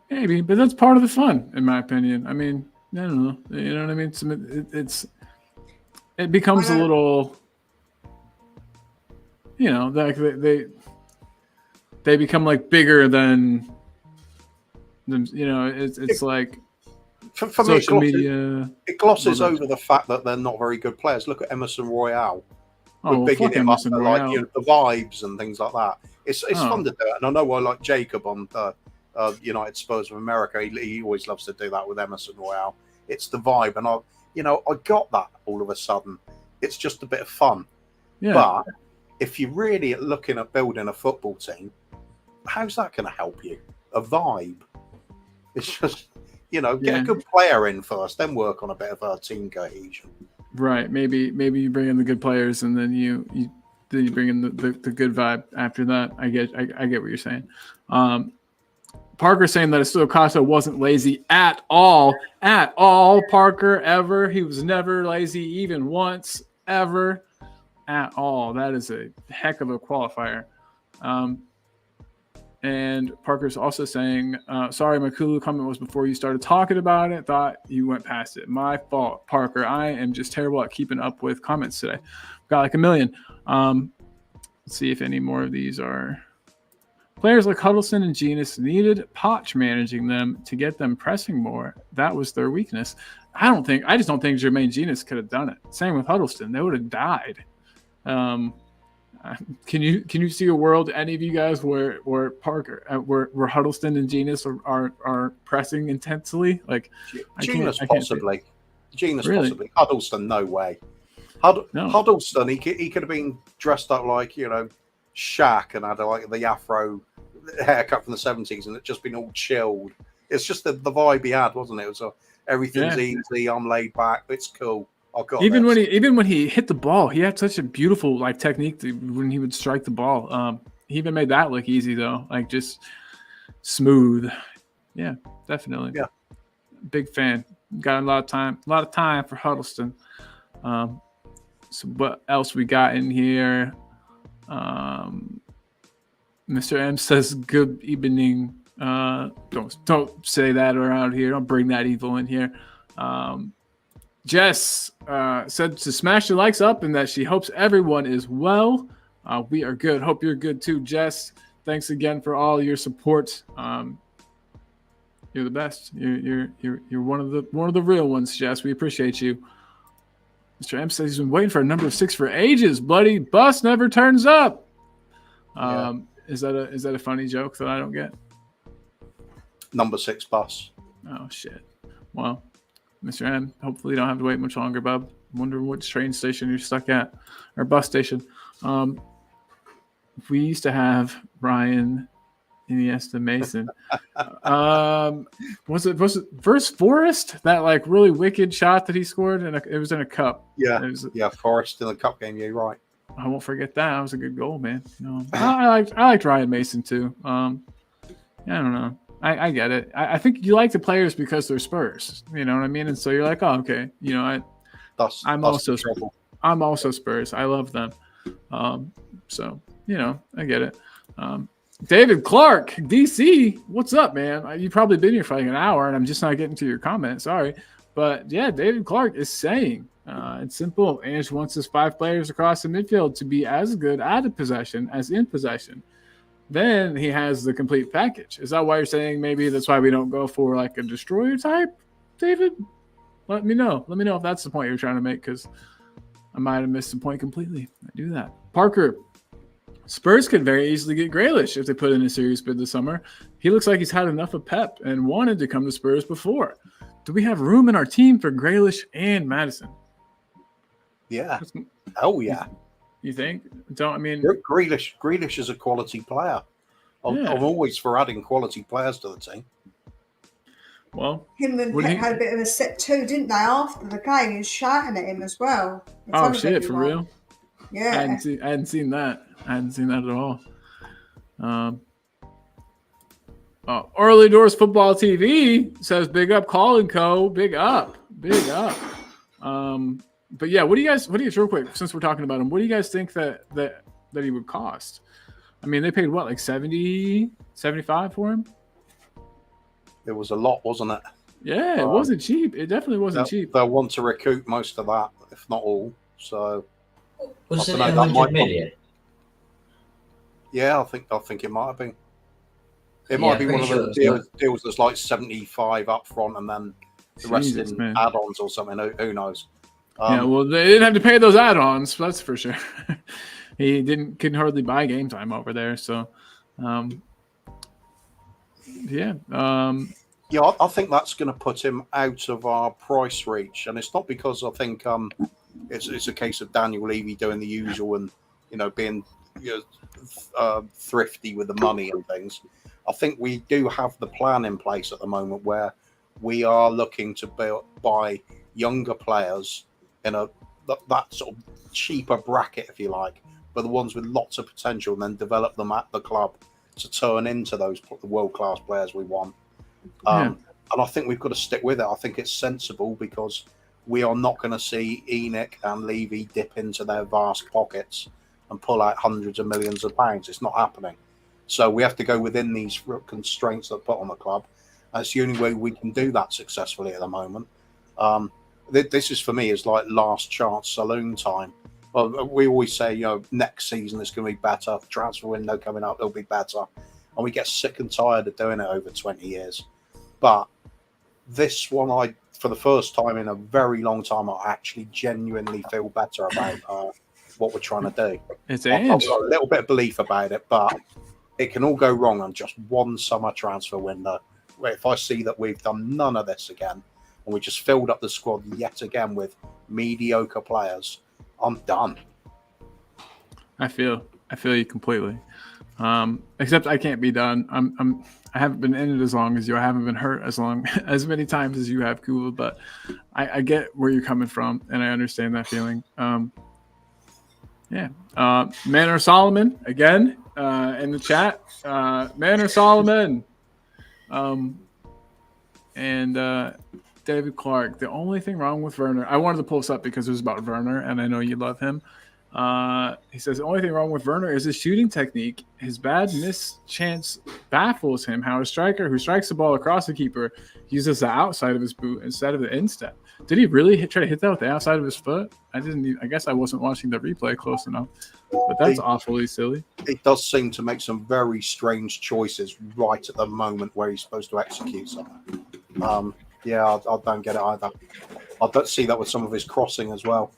S1: Maybe, but that's part of the fun, in my opinion. I mean, I don't know. You know what I mean? It becomes a little, you know, like they become like bigger than you know. It's like
S5: for
S1: social
S5: me,
S1: media.
S5: It glosses over the fact that they're not very good players. Look at Emerson Royale.
S1: Oh,
S5: We're bigging him up for like
S1: Royale.
S5: The vibes and things like that. It's fun to do it, and I know I like Jacob on United Spurs of America. He always loves to do that with Emerson Royale. It's the vibe, and I got that all of a sudden. It's just a bit of fun.
S1: Yeah.
S5: But if you're really looking at building a football team, how's that going to help you? A vibe. It's just, get a good player in first, then work on a bit of a team cohesion.
S1: Right. Maybe you bring in the good players, and then you bring in the good vibe after that. I get what you're saying. Parker saying that Estudillo Costa wasn't lazy at all. Parker, ever. He was never lazy, even once, ever, at all. That is a heck of a qualifier. And Parker's also saying, sorry, my Kulu comment was before you started talking about it. Thought you went past it. My fault, Parker. I am just terrible at keeping up with comments today. Got like a million. Let's see if any more of these are. Players like Huddleston and Genus needed Poch managing them to get them pressing more. That was their weakness. I just don't think Jermaine Genus could have done it. Same with Huddleston. They would have died. Can you see a world, any of you guys, where Parker, where Huddleston and Genus are pressing intensely? Like
S5: Genus possibly. Genus
S1: Really?
S5: Possibly. Huddleston, no way.
S1: No.
S5: Huddleston, he could have been dressed up like, Shaq and had like the afro haircut from the 70s and it just been all chilled. It's just the vibe he had, wasn't it? It was everything's easy, I'm laid back, it's cool. Even
S1: when he hit the ball, he had such a beautiful technique when he would strike the ball. He even made that look easy though, like just smooth. Yeah, definitely.
S5: Yeah,
S1: big fan. Got a lot of time for Huddleston. So what else we got in here? Mr. M says, "Good evening." Don't say that around here. Don't bring that evil in here. Jess said to smash the likes up and that she hopes everyone is well. We are good. Hope you're good too, Jess. Thanks again for all your support. You're the best. You're one of the real ones, Jess. We appreciate you. Mr. M says he's been waiting for a number 6 for ages. Bloody bus never turns up. Is that a funny joke that I don't get?
S5: Number 6 bus.
S1: Oh shit. Well, Mr. M, hopefully you don't have to wait much longer, bub. Wonder which train station you're stuck at, or bus station. We used to have Ryan Iniesta Mason. Was it versus Forest? That really wicked shot that he scored, and it was in a cup.
S5: Yeah, Forest in the cup game. Yeah, you're right.
S1: I won't forget that. That was a good goal, man. I liked Ryan Mason too. I don't know. I get it. I think you like the players because they're Spurs. You know what I mean? And so you're like, oh, okay. I'm also Spurs. I love them. So I get it. David Clark, DC, what's up, man? You've probably been here for like an hour, and I'm just not getting to your comment. Sorry, but yeah, David Clark is saying it's simple. Ange wants his 5 players across the midfield to be as good out of possession as in possession. Then he has the complete package. Is that why you're saying maybe that's why we don't go for like a destroyer type, David? Let me know. Let me know if that's the point you're trying to make, because I might have missed the point completely. I do that. Parker, Spurs could very easily get Grealish if they put in a serious bid this summer. He looks like he's had enough of Pep and wanted to come to Spurs before. Do we have room in our team for Grealish and Maddison?
S5: Yeah. Oh, yeah.
S1: You think?
S5: Grealish is a quality player. I'm always for adding quality players to the team.
S1: Well,
S4: him and Pep had a bit of a set too, didn't they? After the game, he was shouting at him as well.
S1: Oh shit, for real?
S4: Yeah.
S1: I hadn't seen that. I hadn't seen that at all. Early Doors Football TV says, "Big up, Colin Co. Big up." But yeah, what do you guys real quick, since we're talking about him, what do you guys think that he would cost? I mean, they paid what, like 70, 75 for him?
S5: It was a lot, wasn't it?
S1: Yeah, it wasn't cheap. It definitely wasn't cheap.
S5: They'll want to recoup most of that, if not all. So
S2: wasn't it 100 million?
S5: Yeah, I think it might have been. It might be one of the deals that's like 75 up front and then the rest in add-ons or something. Who knows?
S1: Well, they didn't have to pay those add-ons, that's for sure. He couldn't hardly buy game time over there. So, I
S5: think that's going to put him out of our price reach, and it's not because I think it's a case of Daniel Levy doing the usual and being thrifty with the money and things. I think we do have the plan in place at the moment where we are looking to buy younger players in that sort of cheaper bracket, if you like, but the ones with lots of potential, and then develop them at the club to turn into those world-class players we want. And I think we've got to stick with it. I think it's sensible because we are not going to see Enoch and Levy dip into their vast pockets and pull out hundreds of millions of pounds. It's not happening. So we have to go within these constraints that are put on the club. That's the only way we can do that successfully at the moment. This is, for me, is like last chance saloon time. We always say, next season it's going to be better. Transfer window coming up, it'll be better. And we get sick and tired of doing it over 20 years. But this one, for the first time in a very long time, I actually genuinely feel better about what we're trying to do.
S1: It's
S5: I've got a little bit of belief about it, but it can all go wrong on just one summer transfer window. Where if I see that we've done none of this again, and we just filled up the squad yet again with mediocre players, I'm done.
S1: I feel you completely. Except I can't be done. I haven't been in it as long as you. I haven't been hurt as many times as you have, Kula. But I get where you're coming from, and I understand that feeling. Manor Solomon again in the chat. Manor Solomon, and David Clark. The only thing wrong with Werner, I wanted to pull this up because it was about Werner, and I know you love him. He says the only thing wrong with Werner is his shooting technique. His bad miss chance baffles him. How a striker who strikes the ball across the keeper uses the outside of his boot instead of the instep. Did he really try to hit that with the outside of his foot? I guess I wasn't watching the replay close enough. But that's awfully silly. It
S5: does seem to make some very strange choices right at the moment where he's supposed to execute something. I don't get it either. I don't see that with some of his crossing as well.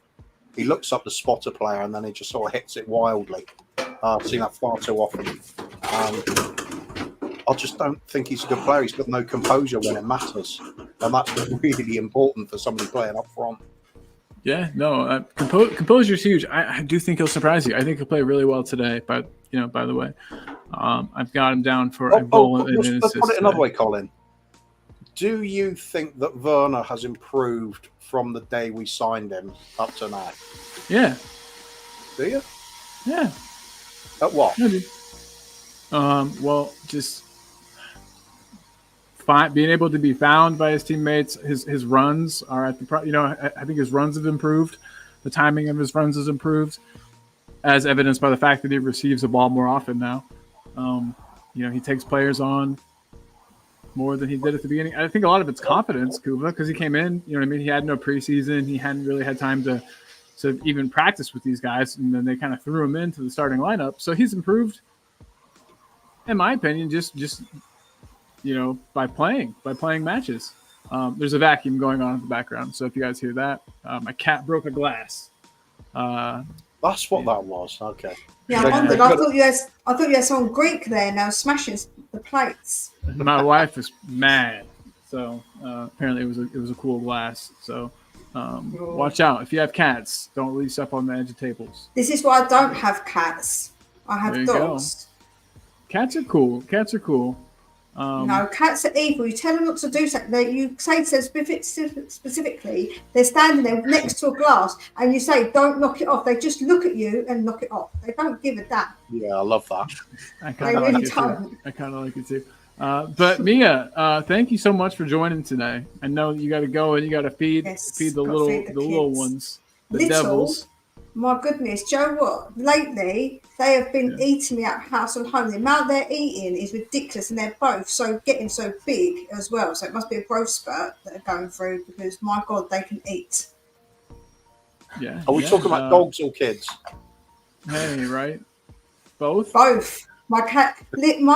S5: He looks up to spot a player and then he just sort of hits it wildly. I've seen that far too often. I just don't think he's a good player. He's got no composure when it matters. And that's really important for somebody playing up front.
S1: Yeah, no, composure is huge. I do think he'll surprise you. I think he'll play really well today. But, by the way, I've got him down for a goal and an assist.
S5: Let's put it another way, Colin. Do you think that Werner has improved from the day we signed him up to now?
S1: Yeah.
S5: Do you?
S1: Yeah.
S5: At what?
S1: Well, just being able to be found by his teammates. His runs are at the I think his runs have improved. The timing of his runs has improved, as evidenced by the fact that he receives the ball more often now. He takes players on more than he did at the beginning. I think a lot of it's confidence, Kuba, because he came in, he had no preseason. He hadn't really had time to even practice with these guys, and then they kind of threw him into the starting lineup. So he's improved, in my opinion, just by playing matches. There's a vacuum going on in the background, so if you guys hear that, my cat broke a glass.
S5: That's what that was. Okay.
S4: Yeah, I wondered. I thought you had someone Greek there now smashing the plates.
S1: My wife is mad, so apparently it was a cool glass. So watch out if you have cats. Don't leave stuff on the edge of tables.
S4: This is why I don't have cats. I have dogs.
S1: Cats are cool.
S4: No, cats are evil. You tell them not to do something. You say to them specifically, they're standing there next to a glass, and you say, "Don't knock it off." They just look at you and knock it off. They don't give a damn.
S5: Yeah, I love that.
S1: I kind of like it too. But Mia, thank you so much for joining today. I know you got to go and you got to feed the little ones, the devils.
S4: My goodness, Joe, what? Lately, they have been eating me at house and home. The amount they're eating is ridiculous, and they're both getting so big as well. So it must be a growth spurt that are going through because, my God, they can eat.
S1: Yeah.
S5: Are we talking about dogs or kids?
S1: Hey, right? Both?
S4: Both. My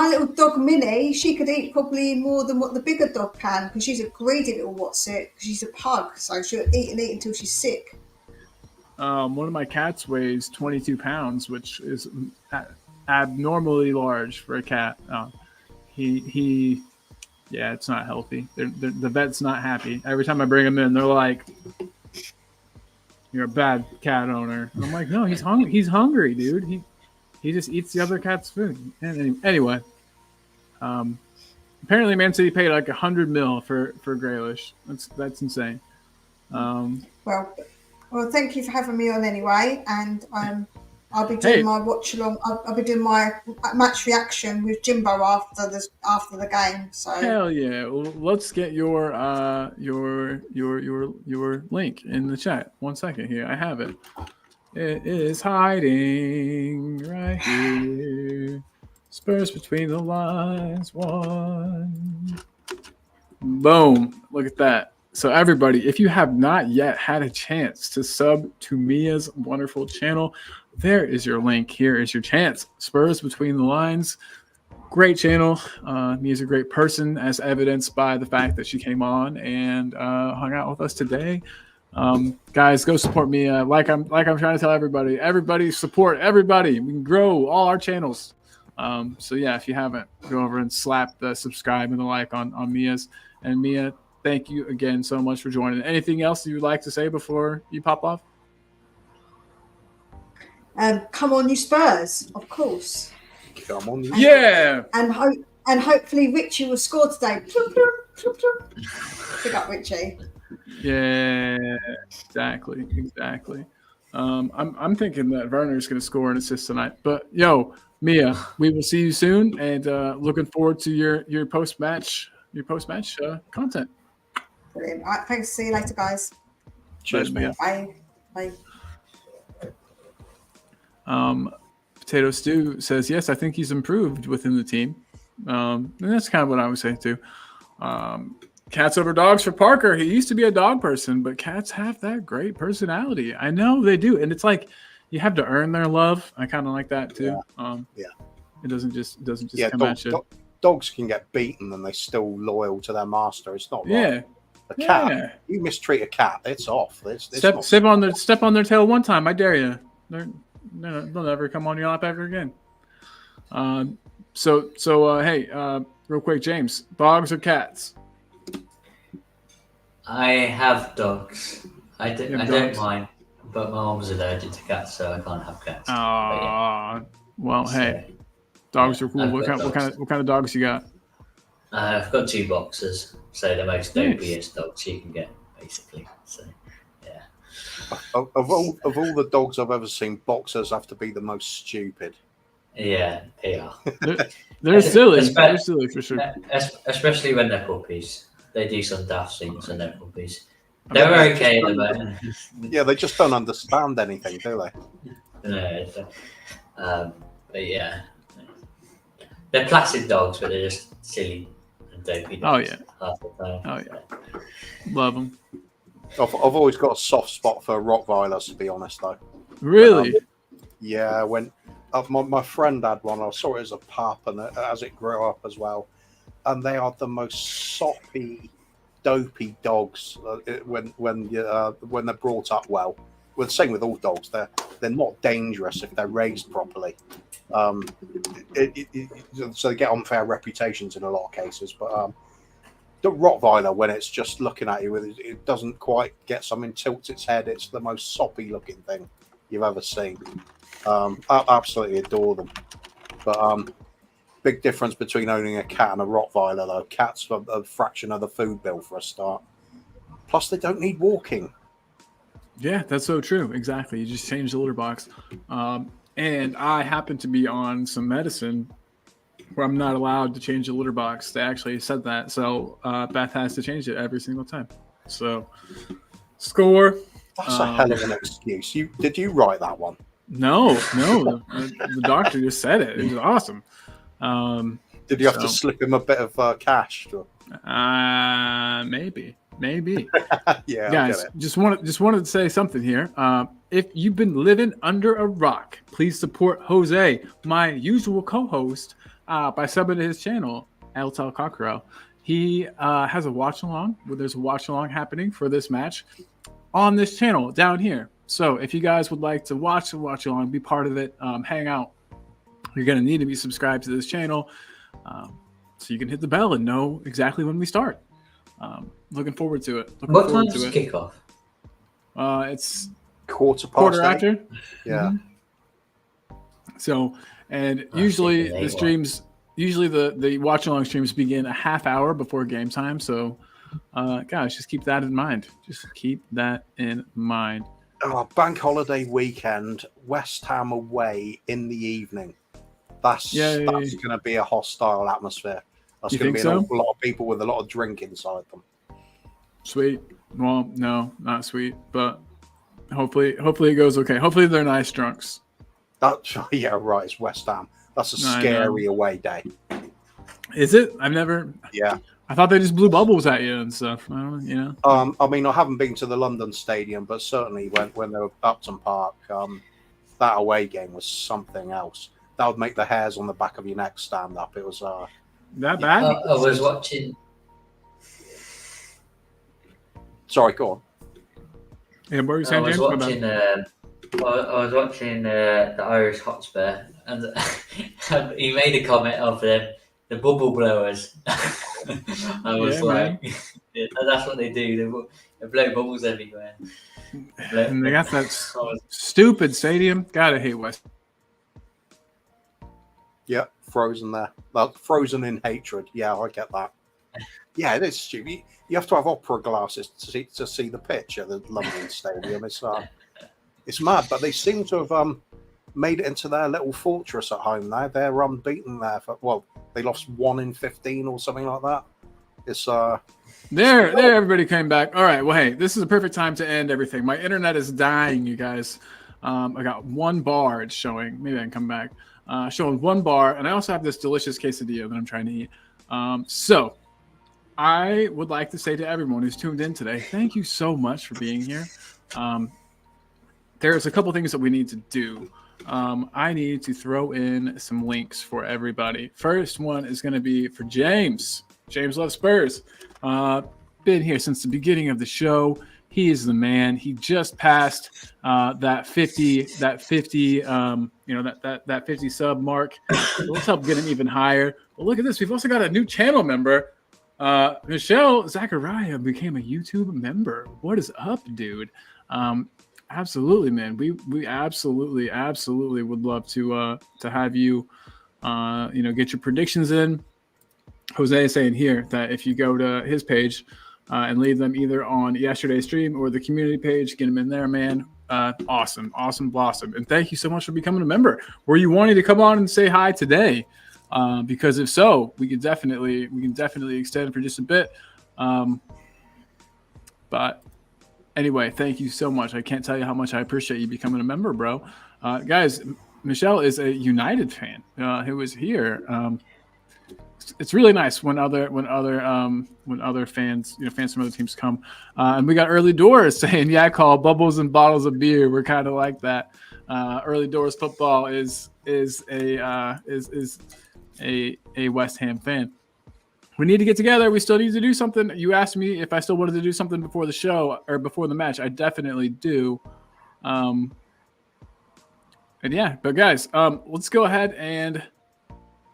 S4: little dog Minnie, she could eat probably more than what the bigger dog can because she's a greedy little what's-it. She's a pug, so she'll eat and eat until she's sick.
S1: One of my cats weighs 22 pounds, which is abnormally large for a cat. It's not healthy. The vet's not happy. Every time I bring him in, they're like, you're a bad cat owner. And I'm like, no, he's hungry. He's hungry, dude. He just eats the other cat's food. And anyway, apparently Man City paid like $100 million for Grealish. That's insane.
S4: Well, thank you for having me on anyway, and I'll be doing my watch along. I'll be doing my match reaction with Jimbo after the game. So
S1: hell yeah! Well, let's get your link in the chat. 1 second here, I have it. It is hiding right here. Spurs between the lines. 1. Boom! Look at that. So everybody, if you have not yet had a chance to sub to Mia's wonderful channel, there is your link. Here is your chance. Spurs Between the Lines. Great channel. Mia's a great person, as evidenced by the fact that she came on and hung out with us today. Guys, go support Mia. Like I'm trying to tell everybody. Everybody support everybody. We can grow all our channels. So yeah, if you haven't, go over and slap the subscribe and the like on Mia's. And Mia, thank you again so much for joining. Anything else you would like to say before you pop off?
S4: Come on, you Spurs, of course.
S5: Come on,
S1: yeah.
S4: And hopefully Richie will score today. Pick up Richie.
S1: Yeah, exactly. I'm thinking that Werner's going to score an assist tonight. But yo, Mia, we will see you soon, and looking forward to your post match content.
S4: Brilliant. All right, thanks. See you later, guys.
S5: Cheers, Mia.
S4: Bye. Bye.
S1: Potato Stew says, yes, I think he's improved within the team. And that's kind of what I would say too. Cats over dogs for Parker. He used to be a dog person, but cats have that great personality. I know they do. And it's like you have to earn their love. I kind of like that too.
S5: Yeah.
S1: It doesn't just come at you.
S5: Dogs can get beaten and they're still loyal to their master. It's not right. A cat, you mistreat a cat, it's off. Step
S1: on their tail one time. I dare you. They'll never come on your lap ever again. Hey, real quick, James, dogs or cats?
S2: I have dogs. I don't
S1: dogs?
S2: mind, but my mom's allergic to cats, so I can't have cats.
S1: Well, hey, dogs are cool. What kind of dogs you got?
S2: I've got 2 boxers, so the most dopiest dogs you can get, basically. So, yeah.
S5: Of all the dogs I've ever seen, boxers have to be the most stupid.
S2: Yeah, they are.
S1: They're silly. They're silly for sure.
S2: Especially when they're puppies. They do some daft things when they're puppies. They're okay at the moment.
S5: Yeah, they just don't understand anything, do they?
S2: No. But yeah. They're placid dogs, but they're just silly and dopey dogs. Half the time.
S1: Oh, yeah. Love them.
S5: I've always got a soft spot for Rottweilers, to be honest, though.
S1: Really?
S5: Yeah, when my friend had one, I saw it as a pup, and as it grew up as well, and they are the most soppy, dopey dogs when they're brought up well. Well, the same with all dogs. They're not dangerous if they're raised properly. So they get unfair reputations in a lot of cases, but the Rottweiler, when it's just looking at you, it doesn't quite get something, tilts its head. It's the most soppy looking thing you've ever seen. I absolutely adore them. But big difference between owning a cat and a Rottweiler, though. Cats are a fraction of the food bill for a start. Plus, they don't need walking.
S1: Yeah, that's so true. Exactly. You just change the litter box. And I happen to be on some medicine where I'm not allowed to change the litter box. They actually said that. So Beth has to change it every single time. So score.
S5: That's a hell of an excuse. Did you write that one?
S1: No. The doctor just said it. It was awesome.
S5: Did you have to slip him a bit of cash?
S1: Maybe.
S5: Yeah,
S1: guys, just wanted to say something here. If you've been living under a rock, please support Jose, my usual co-host, by subbing to his channel, Altel Cockrell. He has a watch along. There's a watch along happening for this match on this channel down here. So if you guys would like to watch along, be part of it, hang out, you're going to need to be subscribed to this channel so you can hit the bell and know exactly when we start. Looking forward to it.
S2: What time does it kick off?
S1: It's
S5: quarter
S1: quarter
S5: past eight.
S1: after.
S5: Yeah.
S1: So, and
S2: I
S1: usually
S2: think
S1: the
S2: they
S1: streams, usually the watch along streams begin a half hour before game time. So, guys, just keep that in mind. Just keep that in mind.
S5: Oh, bank holiday weekend, West Ham away in the evening. That's
S1: Yay.
S5: going to be a hostile atmosphere. That's
S1: You
S5: going to
S1: think
S5: be an
S1: so?
S5: awful lot of people with a lot of drink inside them.
S1: Sweet. Well, no, not sweet, but hopefully it goes okay. Hopefully they're nice drunks.
S5: Yeah, right. It's West Ham. That's a
S1: I know.
S5: scary away day.
S1: Is it? I've never.
S5: Yeah.
S1: I thought they just blew bubbles at you and stuff. I don't, you know.
S5: I mean, I haven't been to the London Stadium, but certainly when they were at Upton Park, that away game was something else. That would make the hairs on the back of your neck stand up. It was
S1: That bad?
S2: I was watching.
S5: Sorry, go on.
S1: Yeah, what were you
S2: I
S1: saying,
S2: was
S1: James? My bad.
S2: watching. I was watching the Irish Hotspur, and he made a comment of the bubble blowers. I was
S1: Yeah,
S2: like, that's what they do. They blow bubbles everywhere.
S1: And they got that
S2: I was-
S1: stupid stadium. Gotta hate West.
S5: Yeah, frozen there. Well, frozen in hatred. Yeah, I get that. Yeah, it is stupid. You have to have opera glasses to see the pitch at the London Stadium. It's mad, but they seem to have made it into their little fortress at home now. They're unbeaten there. They lost 1 in 15 or something like that. It's
S1: There, everybody came back. All right, well, hey, this is a perfect time to end everything. My internet is dying, you guys. I got 1 bar it's showing. Maybe I can come back. Showing 1 bar, and I also have this delicious quesadilla that I'm trying to eat. So I would like to say to everyone who's tuned in today, thank you so much for being here. There's a couple things that we need to do. I need to throw in some links for everybody. First one is going to be for James. James loves Spurs. Been here since the beginning of the show. He is the man. He just passed that 50 sub mark. Let's help get him even higher. Well, look at this. We've also got a new channel member. Michelle Zachariah became a YouTube member. What is up, dude? Absolutely, man. We absolutely would love to have you get your predictions in. Jose is saying here that if you go to his page and leave them either on yesterday's stream or the community page, get them in there, man. Awesome blossom. And thank you so much for becoming a member. Were you wanting to come on and say hi today? Because if so, we can definitely extend for just a bit. But anyway, thank you so much. I can't tell you how much I appreciate you becoming a member, bro. Guys, Michelle is a United fan who is here. It's really nice when other fans, fans from other teams come. And we got Early Doors saying, "Yeah, call bubbles and bottles of beer." We're kind of like that. Early Doors football is a West Ham fan. We need to get together. We still need to do something. You asked me if I still wanted to do something before the show or before the match. I definitely do. And yeah, but guys, let's go ahead and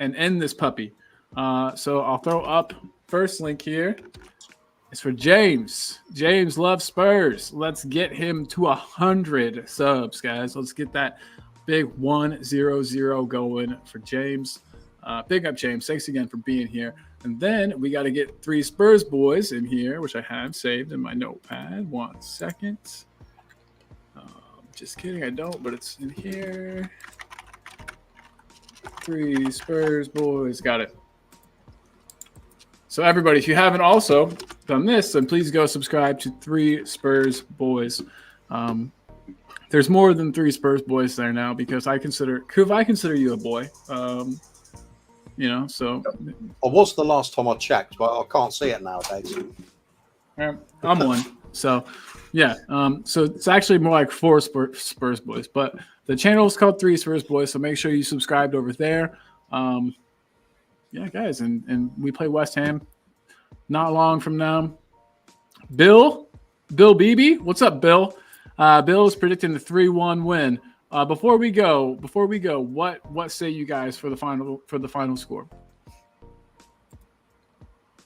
S1: end this puppy. So I'll throw up first link here. It's for James. James loves Spurs. Let's get him to 100 subs, guys. Let's get that big 100 going for James. Big up, James. Thanks again for being here. And then we got to get 3 Spurs boys in here, which I have saved in my notepad. 1 second. Just kidding, I don't, but it's in here. 3 Spurs boys. Got it. So everybody, if you haven't also done this, then please go subscribe to 3 Spurs boys. There's more than 3 Spurs boys there now because I consider you a boy. So
S5: I was the last time I checked, but I can't see it nowadays.
S1: I'm one. So yeah. So it's actually more like 4 Spurs boys, but the channel is called 3 Spurs boys. So make sure you subscribed over there. Yeah, guys, and we play West Ham not long from now. Bill Beebe, what's up, Bill? Bill is predicting the 3-1 win. Before we go, what say you guys for the final score?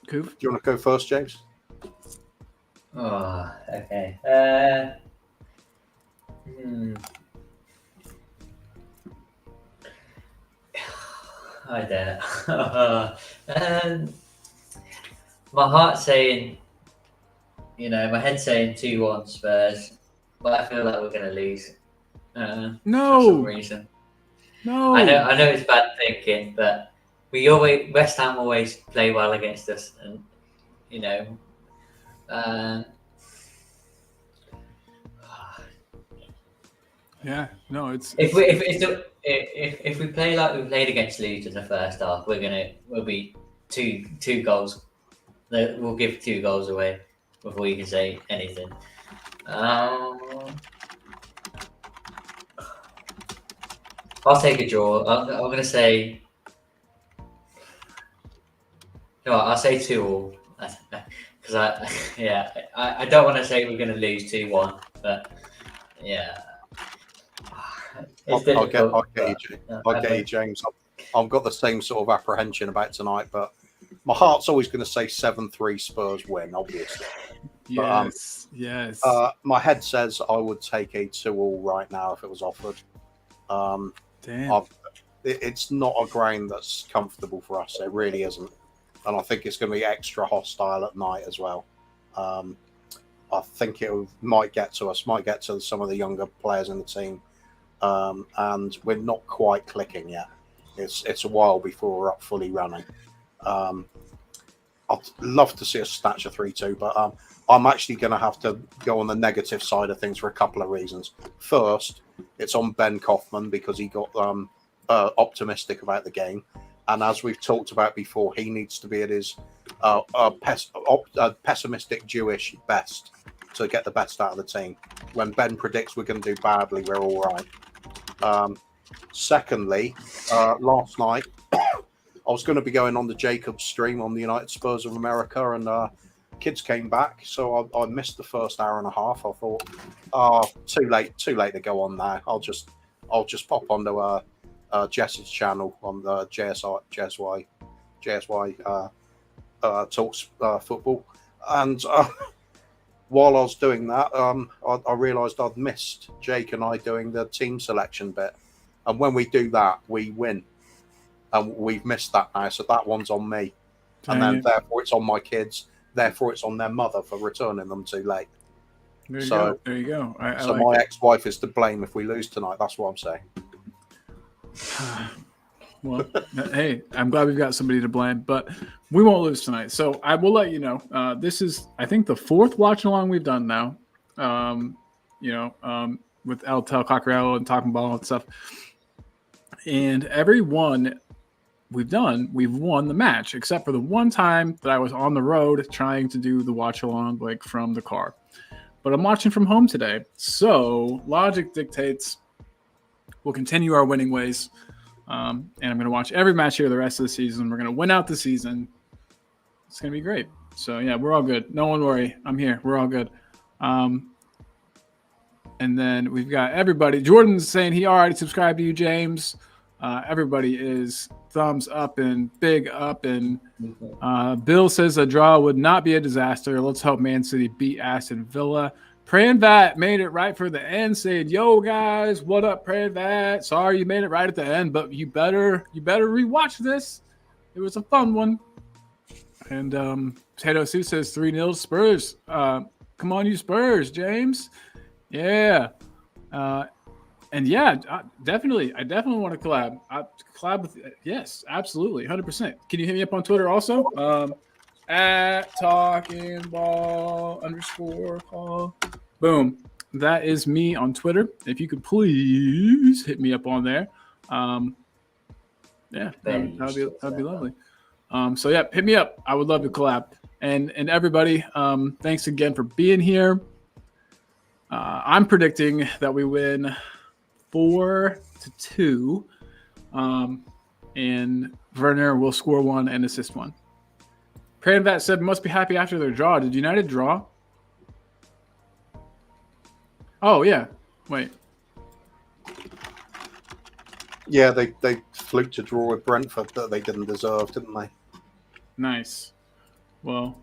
S1: Coop?
S5: Do you want to go first, James?
S2: Oh, okay. Hmm. I don't know. My heart's saying, my head's saying 2-1 Spurs, but I feel like we're going to lose for some
S1: No,
S2: reason.
S1: no.
S2: I know it's bad thinking, but West Ham always play well against us, and uh,
S1: Yeah, no, it's
S2: if we play like we played against Leeds in the first half, we'll be two goals. We'll give 2 goals away before you can say anything. I'll take a draw. I'm going to say. No, I'll say 2-2 because I don't want to say we're going to lose 2-1, but yeah, it's
S5: I'll get
S2: difficult.
S5: you, James. I've got the same sort of apprehension about tonight, but my heart's always going to say 7-3 Spurs win, obviously.
S1: yes, yes.
S5: My head says I would take a 2-2 right now if it was offered.
S1: Damn.
S5: It's not a ground that's comfortable for us. It really isn't. And I think it's going to be extra hostile at night as well. I think might get to us, might get to some of the younger players in the team. And we're not quite clicking yet. It's a while before we're up fully running. I'd love to see us snatch a 3-2, but I'm actually going to have to go on the negative side of things for a couple of reasons. First, it's on Ben Kaufman because he got optimistic about the game. And as we've talked about before, he needs to be at his pessimistic Jewish best to get the best out of the team. When Ben predicts we're going to do badly, we're all right. Secondly, last night, I was going to be going on the Jacobs stream on the United Spurs of America, and kids came back, so I missed the first hour and a half. I thought, too late to go on now. I'll just pop onto Jess's channel on the JSY talks football, and while I was doing that, I realised I'd missed Jake and I doing the team selection bit, and when we do that, we win, and we've missed that now, so that one's on me, and then therefore it's on my kids, therefore it's on their mother for returning them too late.
S1: There you go.
S5: So my ex-wife is to blame if we lose tonight. That's what I'm saying.
S1: Well, hey, I'm glad we've got somebody to blame, but we won't lose tonight. So I will let you know. This is, I think, the 4th watch along we've done now. With El Tel Coccarello and Talking Ball and stuff. And every one we've done, we've won the match, except for the one time that I was on the road trying to do the watch along like from the car. But I'm watching from home today, so logic dictates we'll continue our winning ways. And I'm going to watch every match here the rest of the season. We're going to win out the season. It's going to be great. So, yeah, we're all good. No one worry. I'm here. We're all good. And then we've got everybody. Jordan's saying he already subscribed to you, James. Everybody is thumbs up and big up. And Bill says a draw would not be a disaster. Let's hope Man City beat Aston Villa. Pranvat made it right for the end, saying, "Yo guys, what up, Pranvat? Sorry you made it right at the end, but you better rewatch this. It was a fun one." And Potato Sue says 3-0 Spurs. Come on, you Spurs, James. Yeah. And yeah, definitely. I definitely want to collab. Collab with, yes, absolutely, 100%. Can you hit me up on Twitter also? At Talking Ball _Paul. Boom. That is me on Twitter. If you could please hit me up on there. Yeah, that'd be lovely. So yeah, hit me up. I would love to collab. And everybody, thanks again for being here. I'm predicting that we win 4-2. And Werner will score 1 and assist 1. Pranvat said must be happy after their draw. Did United draw? Oh yeah. Wait.
S5: Yeah, they fluked a draw with Brentford that they didn't deserve, didn't they?
S1: Nice. Well,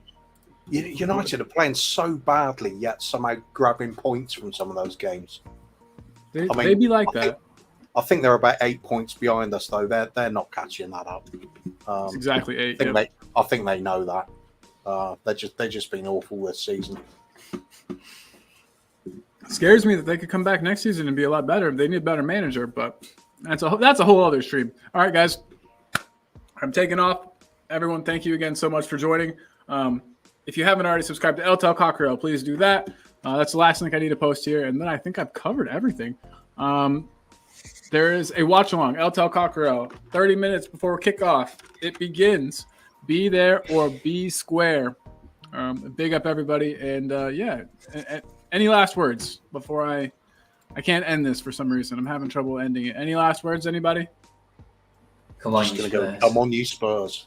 S5: United are playing so badly, yet somehow grabbing points from some of those games.
S1: They be like that.
S5: I think they're about 8 points behind us, though. They're not catching that up.
S1: It's exactly 8.
S5: I think they know that. They're just been awful this season.
S1: It scares me that they could come back next season and be a lot better. They need a better manager, but that's a whole other stream. All right, guys, I'm taking off. Everyone, thank you again so much for joining. If you haven't already subscribed to LTL Cockerel, please do that. That's the last link I need to post here, and then I think I've covered everything. There is a watch along, LTL Cockerel, 30 minutes before kickoff. It begins. Be there or be square. Big up everybody, and any last words before I can't end this for some reason. I'm having trouble ending it. Any last words, anybody?
S2: Come on,
S5: Just
S2: you
S5: gonna
S2: Spurs.
S5: go. Come on, you Spurs.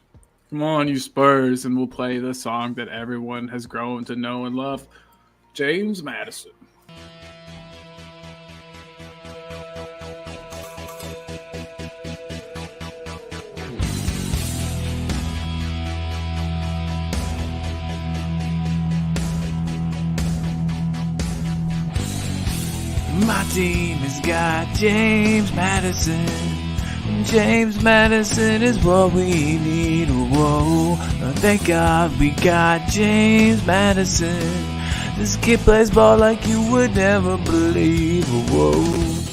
S1: Come on, you Spurs, and we'll play the song that everyone has grown to know and love. James Madison.
S6: My team has got James Madison. James Madison is what we need. Whoa, thank God we got James Madison. This kid plays ball like you would never believe. Whoa.